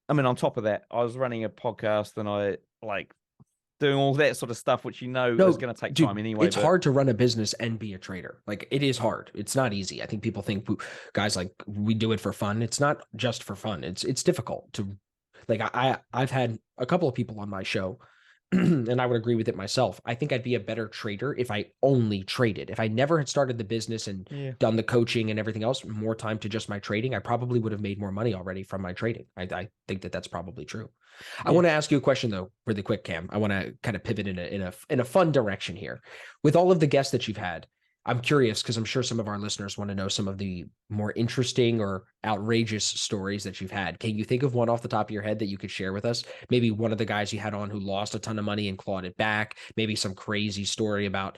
S1: I mean, on top of that, I was running a podcast, and I like doing all that sort of stuff, which is
S2: No,
S1: going to take time
S2: dude,
S1: anyway.
S2: it's
S1: But
S2: hard to run a business and be a trader. Like it is hard. It's not easy. I think people think guys like we do it for fun. It's not just for fun. It's difficult to like I've had a couple of people on my show and I would agree with it myself. I think I'd be a better trader if I only traded. If I never had started the business and
S1: yeah,
S2: done the coaching and everything else, more time to just my trading, I probably would have made more money already from my trading. I think that that's probably true. I
S1: yeah.
S2: want to ask you a question though, really quick, Cam. I want to kind of pivot in a fun direction here. With all of the guests that you've had, I'm curious because I'm sure some of our listeners want to know some of the more interesting or outrageous stories that you've had. Can you think of one off the top of your head that you could share with us? Maybe one of the guys you had on who lost a ton of money and clawed it back. Maybe some crazy story about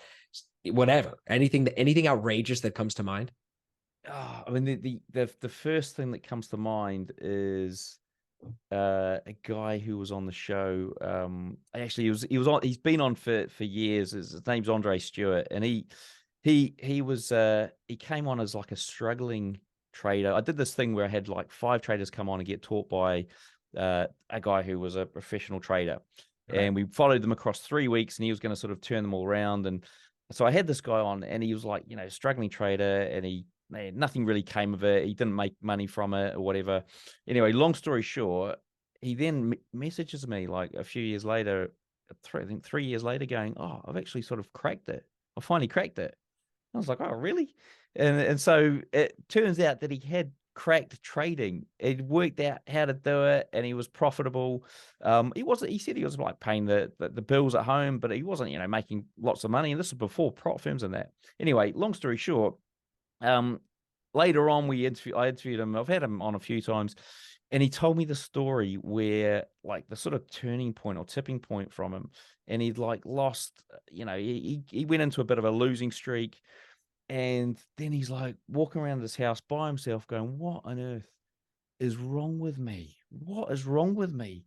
S2: whatever. Anything outrageous that comes to mind?
S1: I mean, the first thing that comes to mind is a guy who was on the show. Actually, he's been on for years. His name's Andre Stewart, and he came on as like a struggling trader. I did this thing where I had like 5 traders come on and get taught by a guy who was a professional trader,
S2: Okay.
S1: and we followed them across 3 weeks, and he was going to sort of turn them all around. And so I had this guy on, and he was like, struggling trader, and nothing really came of it. He didn't make money from it or whatever. Anyway, long story short, he then messages me like a few years later, I think 3 years later, going, "Oh, I've actually sort of cracked it. I finally cracked it." I was like, "Oh, really?" And so it turns out that he had cracked trading. He worked out how to do it, and he was profitable. He said he was like paying the bills at home, but he wasn't, making lots of money. And this was before prop firms and that. Anyway, long story short, later on I interviewed him. I've had him on a few times, and he told me the story where like the sort of turning point or tipping point from him, and he'd like lost, he went into a bit of a losing streak, and then he's like walking around this house by himself going, what on earth is wrong with me? What is wrong with me?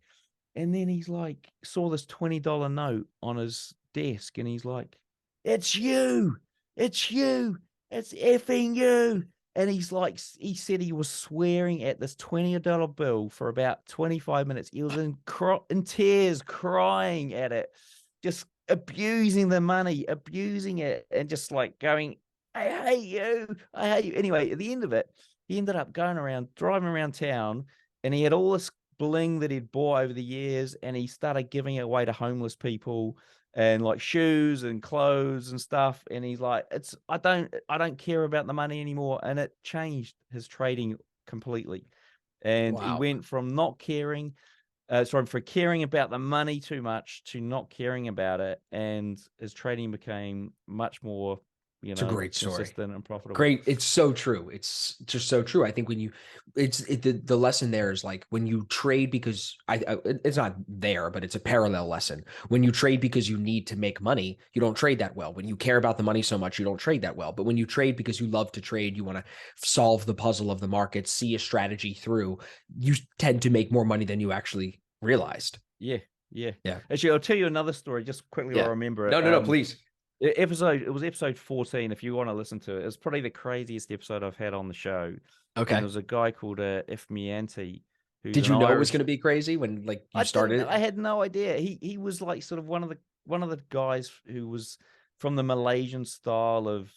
S1: And then he's like, saw this $20 note on his desk, and he's like, it's you, it's you, it's effing you. And he's like, he said he was swearing at this $20 bill for about 25 minutes. He was in tears, crying at it, just abusing the money, abusing it, and just like going, I hate you. I hate you. Anyway, at the end of it, he ended up driving around town, and he had all this bling that he'd bought over the years, and he started giving it away to homeless people and like shoes and clothes and stuff. And he's like, I don't care about the money anymore. And it changed his trading completely. And he
S2: Wow.
S1: went from not caring, for caring about the money too much to not caring about it. And his trading became much more,
S2: It's a great story.
S1: consistent and profitable.
S2: Great. It's so true. It's just so true. I think when you, the lesson there is like when you trade because it's not there, but it's a parallel lesson. When you trade because you need to make money, you don't trade that well. When you care about the money so much, you don't trade that well. But when you trade because you love to trade, you want to solve the puzzle of the market, see a strategy through, you tend to make more money than you actually realized.
S1: Yeah. Yeah.
S2: Yeah.
S1: Actually, I'll tell you another story just quickly while I
S2: Yeah.
S1: remember
S2: No,
S1: it.
S2: no, no, please.
S1: It was episode 14. If you want to listen to it, it's probably the craziest episode I've had on the show. And
S2: Okay.
S1: there's a guy called Ifmianti, who's
S2: Did
S1: an
S2: you know it was
S1: Irish.
S2: going to be crazy when like you
S1: I didn't.
S2: started
S1: I
S2: it?
S1: had no idea. He was like sort of one of the guys who was from the Malaysian style of.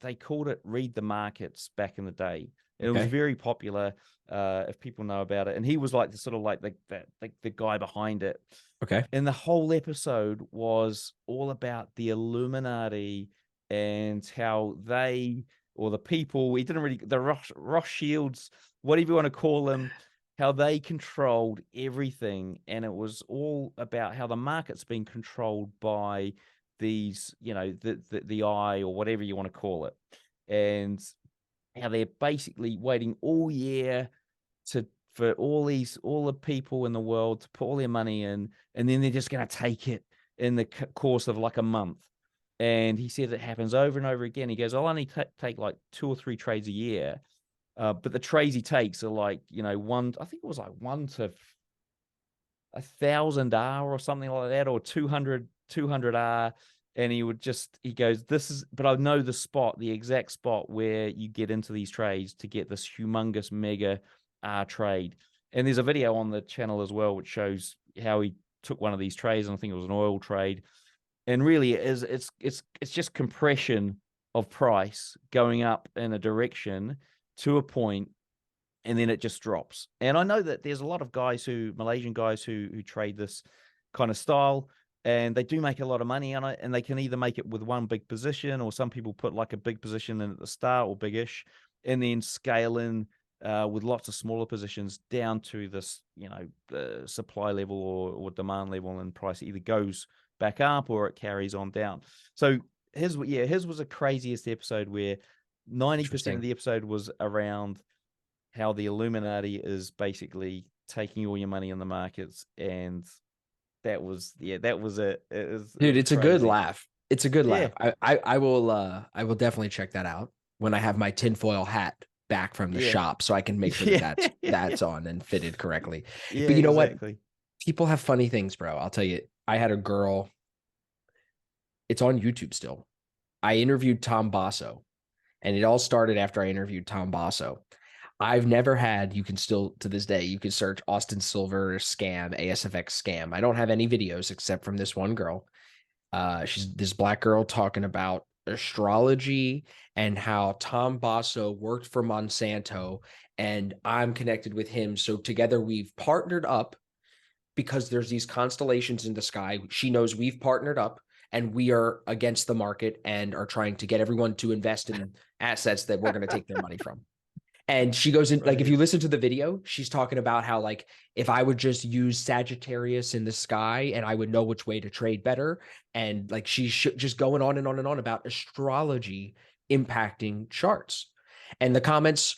S1: They called it read the markets back in the day. And it was
S2: Okay.
S1: very popular. If people know about it, and he was like the sort of like the guy behind it.
S2: Okay.
S1: And the whole episode was all about the Illuminati and how they, or the people, he didn't really, the Rothschilds, whatever you want to call them, how they controlled everything. And it was all about how the market's been controlled by these, the eye or whatever you want to call it. And how they're basically waiting all year for all the people in the world to put all their money in, and then they're just going to take it in the course of like a month. And he said it happens over and over again. He goes, I'll only take like 2 or 3 trades a year, but the trades he takes are like, one, I think it was like 1 to 1,000 R or something like that, or 200 R. And he goes, this is, but I know the exact spot where you get into these trades to get this humongous mega trade. And there's a video on the channel as well, which shows how he took one of these trades. And I think it was an oil trade. And really it's just compression of price going up in a direction to a point, and then it just drops. And I know that there's a lot of Malaysian guys who trade this kind of style, and they do make a lot of money on it, and they can either make it with one big position, or some people put like a big position in at the start or biggish, and then scale in with lots of smaller positions down to this, the supply level or demand level, and price either goes back up or it carries on down. So his was the craziest episode where 90% of the episode was around how the Illuminati is basically taking all your money in the markets. And that was it. It
S2: Dude,
S1: was
S2: it's a good
S1: crazy.
S2: laugh. It's a good
S1: Yeah.
S2: laugh. I will definitely check that out when I have my tinfoil hat back from the
S1: Yeah.
S2: shop so I can make sure that that's on and fitted correctly.
S1: Yeah,
S2: But you know what?
S1: exactly.
S2: People have funny things, bro. I'll tell you. I had a girl. It's on YouTube still. I interviewed Tom Basso, and it all started after I interviewed Tom Basso. I've never had, you can still, to this day, you can search Austin Silver scam, ASFX scam. I don't have any videos except from this one girl. She's this black girl talking about astrology and how Tom Basso worked for Monsanto, and I'm connected with him. So together we've partnered up because there's these constellations in the sky. She knows we've partnered up and we are against the market and are trying to get everyone to invest in assets that we're going to take their money from. And she goes in, like, if you listen to the video, she's talking about how, like, if I would just use Sagittarius in the sky and I would know which way to trade better. And like, she's just going on and on and on about astrology impacting charts. And the comments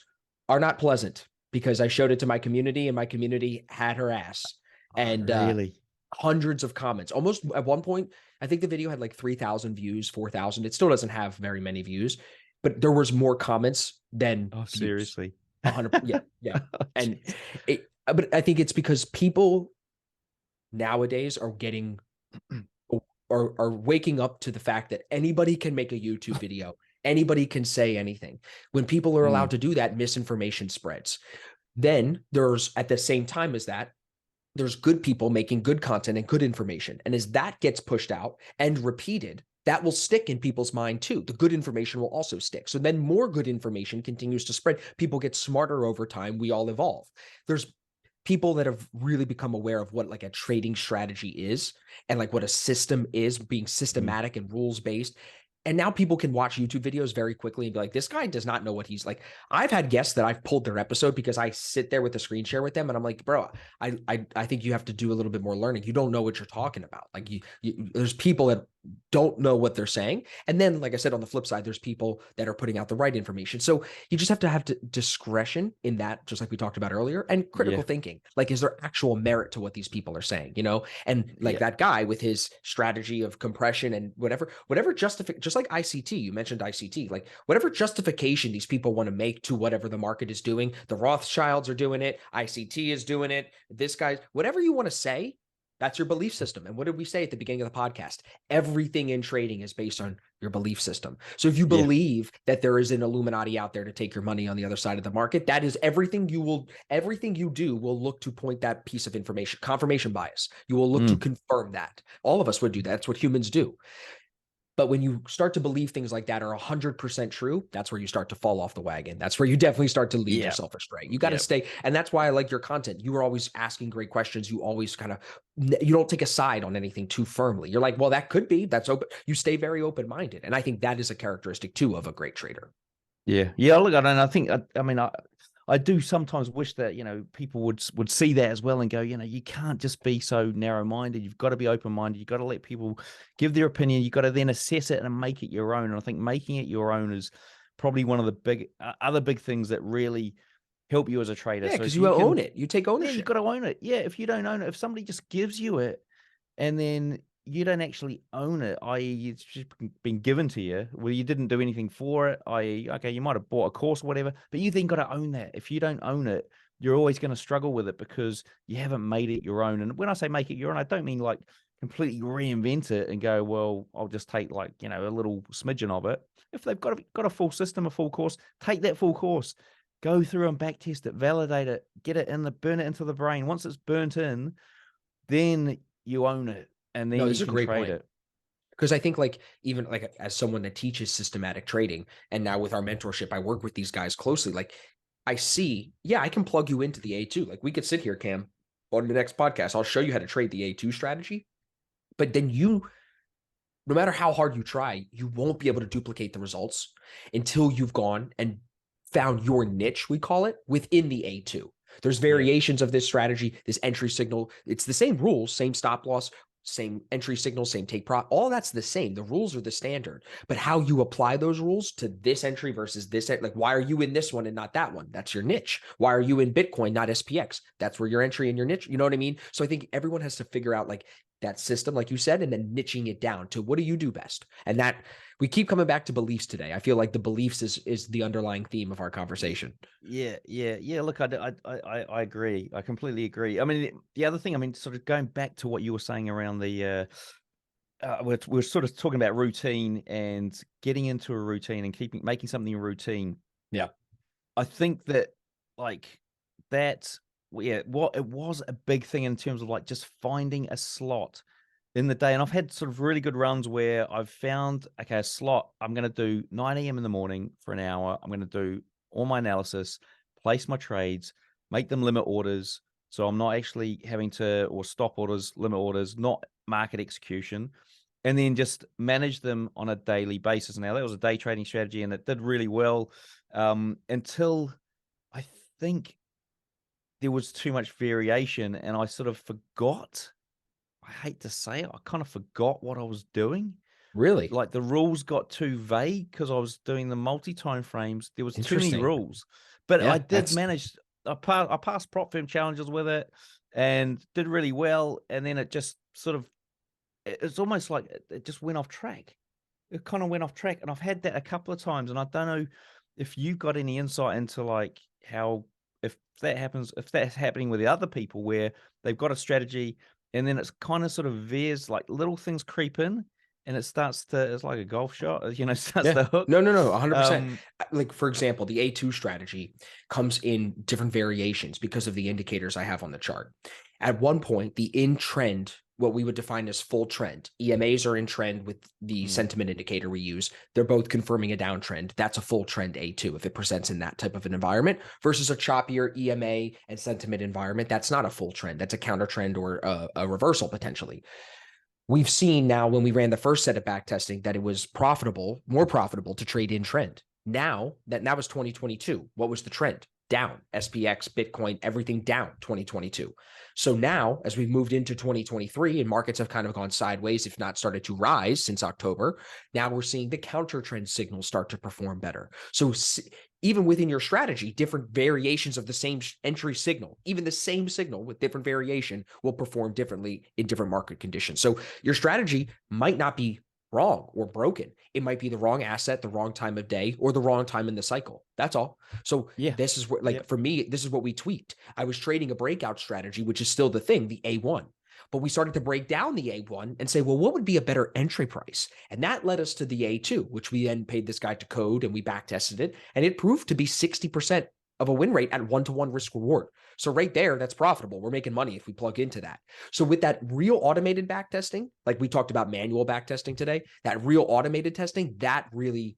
S2: are not pleasant because I showed it to my community and my community had her ass. And
S1: Really?
S2: hundreds of comments. Almost at one point, I think the video had like 3,000 views, 4,000. It still doesn't have very many views, but there was more comments than views.
S1: Seriously?
S2: 100. Yeah.
S1: Oh,
S2: And but I think it's because people nowadays are getting are waking up to the fact that anybody can make a YouTube video. Anybody can say anything. When people are allowed to do that, misinformation spreads. Then there's, at the same time as that, there's good people making good content and good information. And as that gets pushed out and repeated, that will stick in people's mind too. The good information will also stick. So then more good information continues to spread. People get smarter over time. We all evolve. There's people that have really become aware of what like a trading strategy is and like what a system is, being systematic and rules-based. And now people can watch YouTube videos very quickly and be like, this guy does not know what he's like. I've had guests that I've pulled their episode because I sit there with the screen share with them and I'm like, bro, I think you have to do a little bit more learning. You don't know what you're talking about. Like there's people that don't know what they're saying. And then, like I said, on the flip side, there's people that are putting out the right information. So you just have to have discretion in that, just like we talked about earlier, and critical thinking. Like, is there actual merit to what these people are saying, you know? And like that guy with his strategy of compression and whatever justification, just like ICT, you mentioned ICT, like whatever justification these people want to make to whatever the market is doing, the Rothschilds are doing it, ICT is doing it, this guy's, whatever you want to say, That's your belief system. And what did we say at the beginning of the podcast? Everything in trading is based on your belief system. So if you believe that there is an Illuminati out there to take your money on the other side of the market, that is everything you do will look to point that piece of information, confirmation bias. You will look to confirm that. All of us would do that. That's what humans do. But when you start to believe things like that are 100% true, that's where you start to fall off the wagon. That's where you definitely start to lead yourself astray. You got to stay. And that's why I like your content. You are always asking great questions. You always you don't take a side on anything too firmly. You're like, well, that could be, that's open. You stay very open-minded. And I think that is a characteristic too of a great trader.
S1: Yeah. Yeah. Look, I think, I do sometimes wish that, people would see that as well and go, you can't just be so narrow-minded. You've got to be open-minded. You've got to let people give their opinion. You've got to then assess it and make it your own. And I think making it your own is probably one of the other big things that really help you as a trader.
S2: Yeah, because you own it. You take ownership.
S1: Yeah, you've got to own it. Yeah, if you don't own it, if somebody just gives you it and then you don't actually own it, i.e. it's just been given to you, well, you didn't do anything for it, i.e. okay, you might have bought a course or whatever, but you then got to own that. If you don't own it, you're always going to struggle with it because you haven't made it your own. And when I say make it your own, I don't mean like completely reinvent it and go, well, I'll just take like, a little smidgen of it. If they've got a full system, a full course, take that full course, go through and back test it, validate it, get it burn it into the brain. Once it's burnt in, then you own it. And then you can trade it.
S2: Because I think even as someone that teaches systematic trading, and now with our mentorship, I work with these guys closely. Like I see, I can plug you into the A2. Like we could sit here, Cam, on the next podcast. I'll show you how to trade the A2 strategy. But then no matter how hard you try, you won't be able to duplicate the results until you've gone and found your niche, we call it, within the A2. There's variations of this strategy, this entry signal. It's the same rules, same stop loss, same entry signal, same take profit. All that's the same. The rules are the standard, but how you apply those rules to this entry versus this, like why are you in this one and not that one? That's your niche. Why are you in Bitcoin, not SPX? That's where your entry and your niche, you know what I mean? So I think everyone has to figure out like that system, like you said, and then niching it down to what do you do best? And that we keep coming back to beliefs today. I feel like the beliefs is the underlying theme of our conversation.
S1: Yeah. Look, I agree. I completely agree. I mean, the other thing, sort of going back to what you were saying around the, we're sort of talking about routine and getting into a routine and making something a routine.
S2: Yeah.
S1: I think that it was a big thing in terms of like just finding a slot in the day. And I've had sort of really good runs where I've found, okay, a slot, I'm going to do 9 a.m. in the morning for an hour. I'm going to do all my analysis, place my trades, make them limit orders. So I'm not actually having to, or stop orders, limit orders, not market execution, and then just manage them on a daily basis. Now that was a day trading strategy and it did really well until I think there was too much variation and I sort of forgot. I hate to say it, I kind of forgot what I was doing.
S2: Really?
S1: Like the rules got too vague because I was doing the multi-time frames. There was too many rules. But I did manage, I passed prop firm challenges with it and did really well. And then it just sort of, it's almost like it just went off track. It kind of went off track. And I've had that a couple of times. And I don't know if you've got any insight into like how, if that's happening with the other people where they've got a strategy and then it's kind of sort of veers, like little things creep in and it's like a golf shot, starts to hook.
S2: No, 100%. Like for example, the A2 strategy comes in different variations because of the indicators I have on the chart. At one point, the in trend, what we would define as full trend, EMAs are in trend with the sentiment indicator we use. They're both confirming a downtrend. That's a full trend A2 if it presents in that type of an environment versus a choppier EMA and sentiment environment. That's not a full trend. That's a counter trend or a reversal potentially. We've seen now when we ran the first set of back testing that it was more profitable to trade in trend. Now that was 2022. What was the trend? Down. SPX, Bitcoin, everything down 2022. So now as we've moved into 2023 and markets have kind of gone sideways, if not started to rise since October, now we're seeing the counter trend signals start to perform better. So even within your strategy, different variations of the same entry signal, even the same signal with different variation will perform differently in different market conditions. So your strategy might not be wrong or broken. It might be the wrong asset, the wrong time of day, or the wrong time in the cycle. That's all. So this is what, for me, this is what we tweaked. I was trading a breakout strategy, which is still the thing, the A1. But we started to break down the A1 and say, well, what would be a better entry price? And that led us to the A2, which we then paid this guy to code and we back tested it. And it proved to be 60% of a win rate at 1-to-1 risk reward. So right there, that's profitable. We're making money if we plug into that. So with that real automated back testing, like we talked about manual back testing today, that real automated testing, that really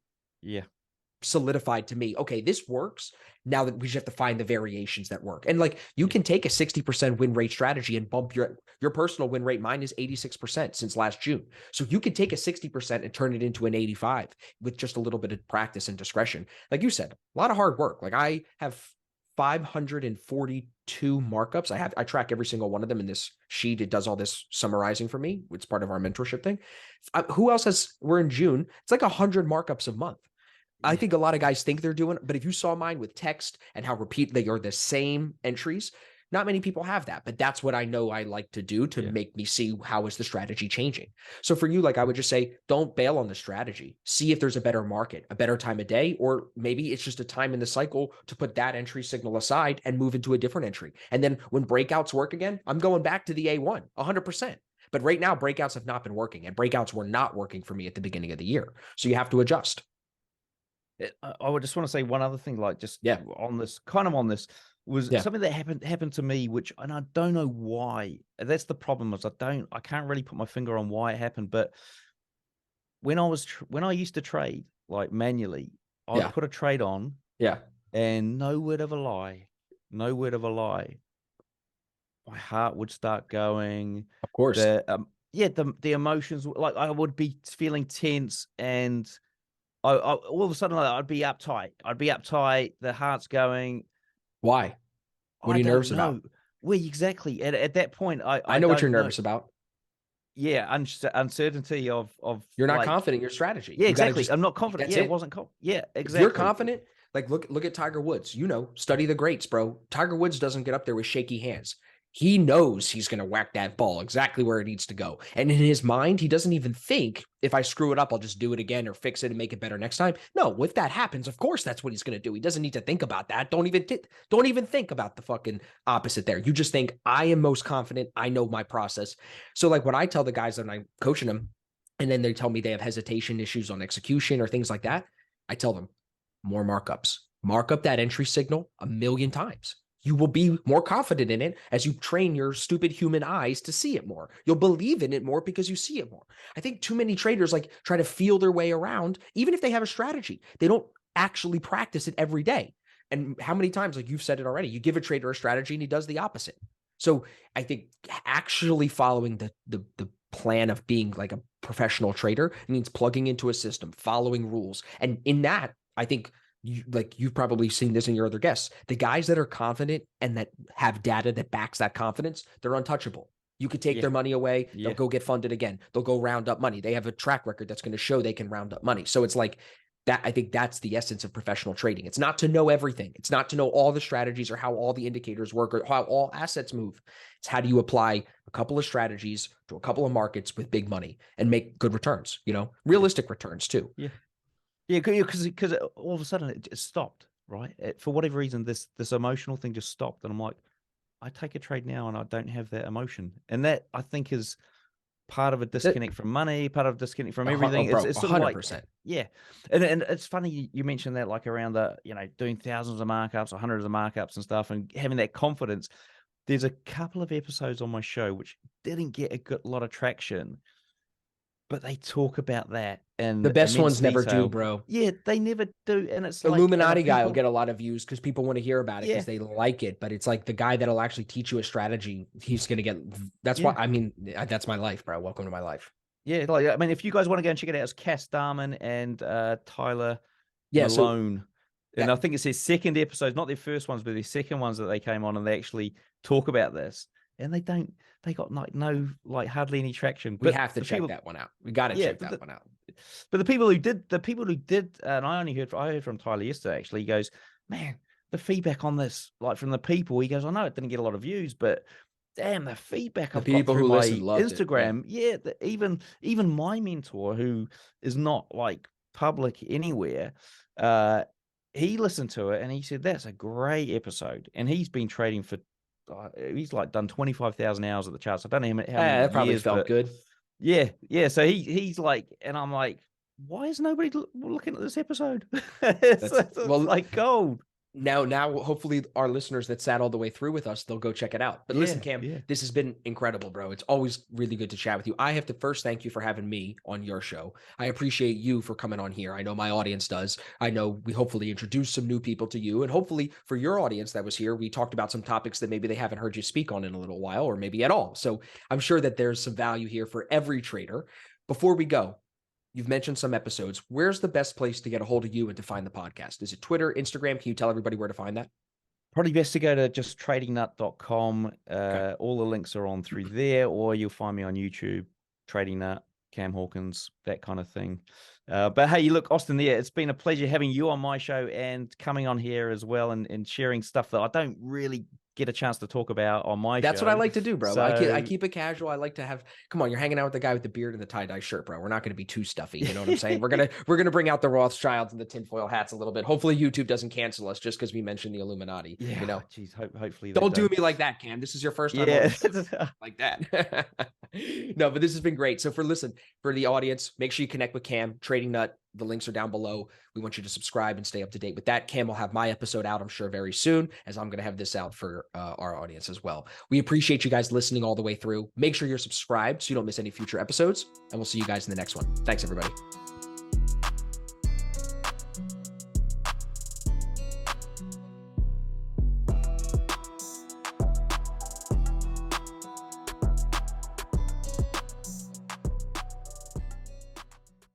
S2: solidified to me, okay, this works. Now that we just have to find the variations that work. And like you can take a 60% win rate strategy and bump your personal win rate. Mine is 86% since last June. So you could take a 60% and turn it into an 85 with just a little bit of practice and discretion. Like you said, a lot of hard work. Like I have 542 markups. I track every single one of them in this sheet. It does all this summarizing for me. It's part of our mentorship thing. Who else has, we're in June. It's like 100 markups a month. I think a lot of guys think they're doing, but if you saw mine with text and how repeat they are the same entries, not many people have that, but that's what I know I like to do to make me see how is the strategy changing. So for you, like I would just say, don't bail on the strategy. See if there's a better market, a better time of day, or maybe it's just a time in the cycle to put that entry signal aside and move into a different entry. And then when breakouts work again, I'm going back to the A1 100%. But right now, breakouts have not been working and breakouts were not working for me at the beginning of the year. So you have to adjust.
S1: I would just want to say one other thing, like just on this, was something that happened to me, and I don't know why. That's the problem, is I can't really put my finger on why it happened. But when I used to trade like manually, I'd put a trade on, and no word of a lie, my heart would start going.
S2: Of course,
S1: the emotions, like I would be feeling tense and. All of a sudden, I'd be uptight. The heart's going.
S2: Why? What are you nervous about?
S1: Well, exactly. At that point,
S2: I know what you're nervous about.
S1: Yeah, uncertainty of
S2: you're not confident in your strategy.
S1: Yeah, exactly. I'm not confident. Yeah, it wasn't confident. Yeah, exactly.
S2: If you're confident, like look at Tiger Woods. Study the greats, bro. Tiger Woods doesn't get up there with shaky hands. He knows he's going to whack that ball exactly where it needs to go. And in his mind, he doesn't even think, if I screw it up, I'll just do it again or fix it and make it better next time. No, if that happens, of course, that's what he's going to do. He doesn't need to think about that. Don't even think about the fucking opposite there. You just think, I am most confident. I know my process. So like when I tell the guys that I'm coaching them, and then they tell me they have hesitation issues on execution or things like that, I tell them more markups. Mark up that entry signal 1,000,000 times. You will be more confident in it as you train your stupid human eyes to see it more. You'll believe in it more because you see it more. I think too many traders like try to feel their way around, even if they have a strategy. They don't actually practice it every day. And how many times, like you've said it already, you give a trader a strategy and he does the opposite. So I think actually following the plan of being like a professional trader means plugging into a system, following rules. And in that, I think you've probably seen this in your other guests. The guys that are confident and that have data that backs that confidence, they're untouchable. You could take their money away. They'll go get funded again. They'll go round up money. They have a track record that's going to show they can round up money. So it's like that. I think that's the essence of professional trading. It's not to know everything. It's not to know all the strategies or how all the indicators work or how all assets move. It's how do you apply a couple of strategies to a couple of markets with big money and make good returns, realistic returns too.
S1: Yeah, because all of a sudden it just stopped, right? For whatever reason, this emotional thing just stopped, and I'm like, I take a trade now, and I don't have that emotion, and that I think is part of a disconnect from money, part of a disconnect from everything.
S2: Bro,
S1: it's sort
S2: 100%.
S1: of like, and it's funny you mentioned that, like around the doing thousands of markups or hundreds of markups and stuff, and having that confidence. There's a couple of episodes on my show which didn't get a lot of traction. But they talk about that, and
S2: the best ones never do, bro.
S1: Yeah, they never do, and it's
S2: the
S1: like,
S2: Illuminati guy will get a lot of views because people want to hear about it because they like it. But it's like the guy that'll actually teach you a strategy. He's gonna get. That's why. I mean, that's my life, bro. Welcome to my life.
S1: Yeah, like I mean, if you guys want to go and check it out, it's Cass Darman and Tyler Malone. And I think it's their second episode, not their first ones, but their second ones that they came on, and they actually talk about this. And they got like hardly any traction.
S2: We have to check that one out. We got to check that one out.
S1: But the people who did, and I heard from Tyler yesterday, actually. He goes, man, the feedback on this, like from the people, he goes, I know it didn't get a lot of views, but damn, the feedback I've got through my Instagram. Even my mentor, who is not like public anywhere, he listened to it and he said, that's a great episode. And he's been trading for he's like done 25,000 hours at the charts. I don't know how many
S2: That probably
S1: years,
S2: felt
S1: but
S2: good.
S1: yeah. So he's like, and I'm like, why is nobody looking at this episode? it's like gold.
S2: Now, hopefully our listeners that sat all the way through with us, they'll go check it out. But listen, Cam, this has been incredible, bro. It's always really good to chat with you. I have to first thank you for having me on your show. I appreciate you for coming on here. I know my audience does. I know we hopefully introduced some new people to you, and hopefully for your audience that was here, we talked about some topics that maybe they haven't heard you speak on in a little while, or maybe at all. So I'm sure that there's some value here for every trader. Before we go, you've mentioned some episodes. Where's the best place to get a hold of you and to find the podcast? Is it Twitter, Instagram? Can you tell everybody where to find that?
S1: Probably best to go to just tradingnut.com.
S2: Okay.
S1: All the links are on through there, or you'll find me on YouTube, Trading Nut, Cam Hawkins, that kind of thing. But hey, look, Austin, it's been a pleasure having you on my show and coming on here as well and sharing stuff that I don't really get a chance to talk about on my show.
S2: That's what I like to do, bro.
S1: So,
S2: I keep it casual. I like to have, come on, you're hanging out with the guy with the beard and the tie-dye shirt, bro. We're not going to be too stuffy. You know what I'm saying? We're going to bring out the Rothschilds and the tinfoil hats a little bit. Hopefully YouTube doesn't cancel us just because we mentioned the Illuminati.
S1: Yeah,
S2: you know,
S1: geez, hopefully
S2: don't do me like that, Cam. This is your first time like that. No, but this has been great. So for the audience, make sure you connect with Cam, Trading Nut. The links are down below. We want you to subscribe and stay up to date with that. Cam will have my episode out, I'm sure, very soon, as I'm going to have this out for our audience as well. We appreciate you guys listening all the way through. Make sure you're subscribed so you don't miss any future episodes, and we'll see you guys in the next one. Thanks, everybody.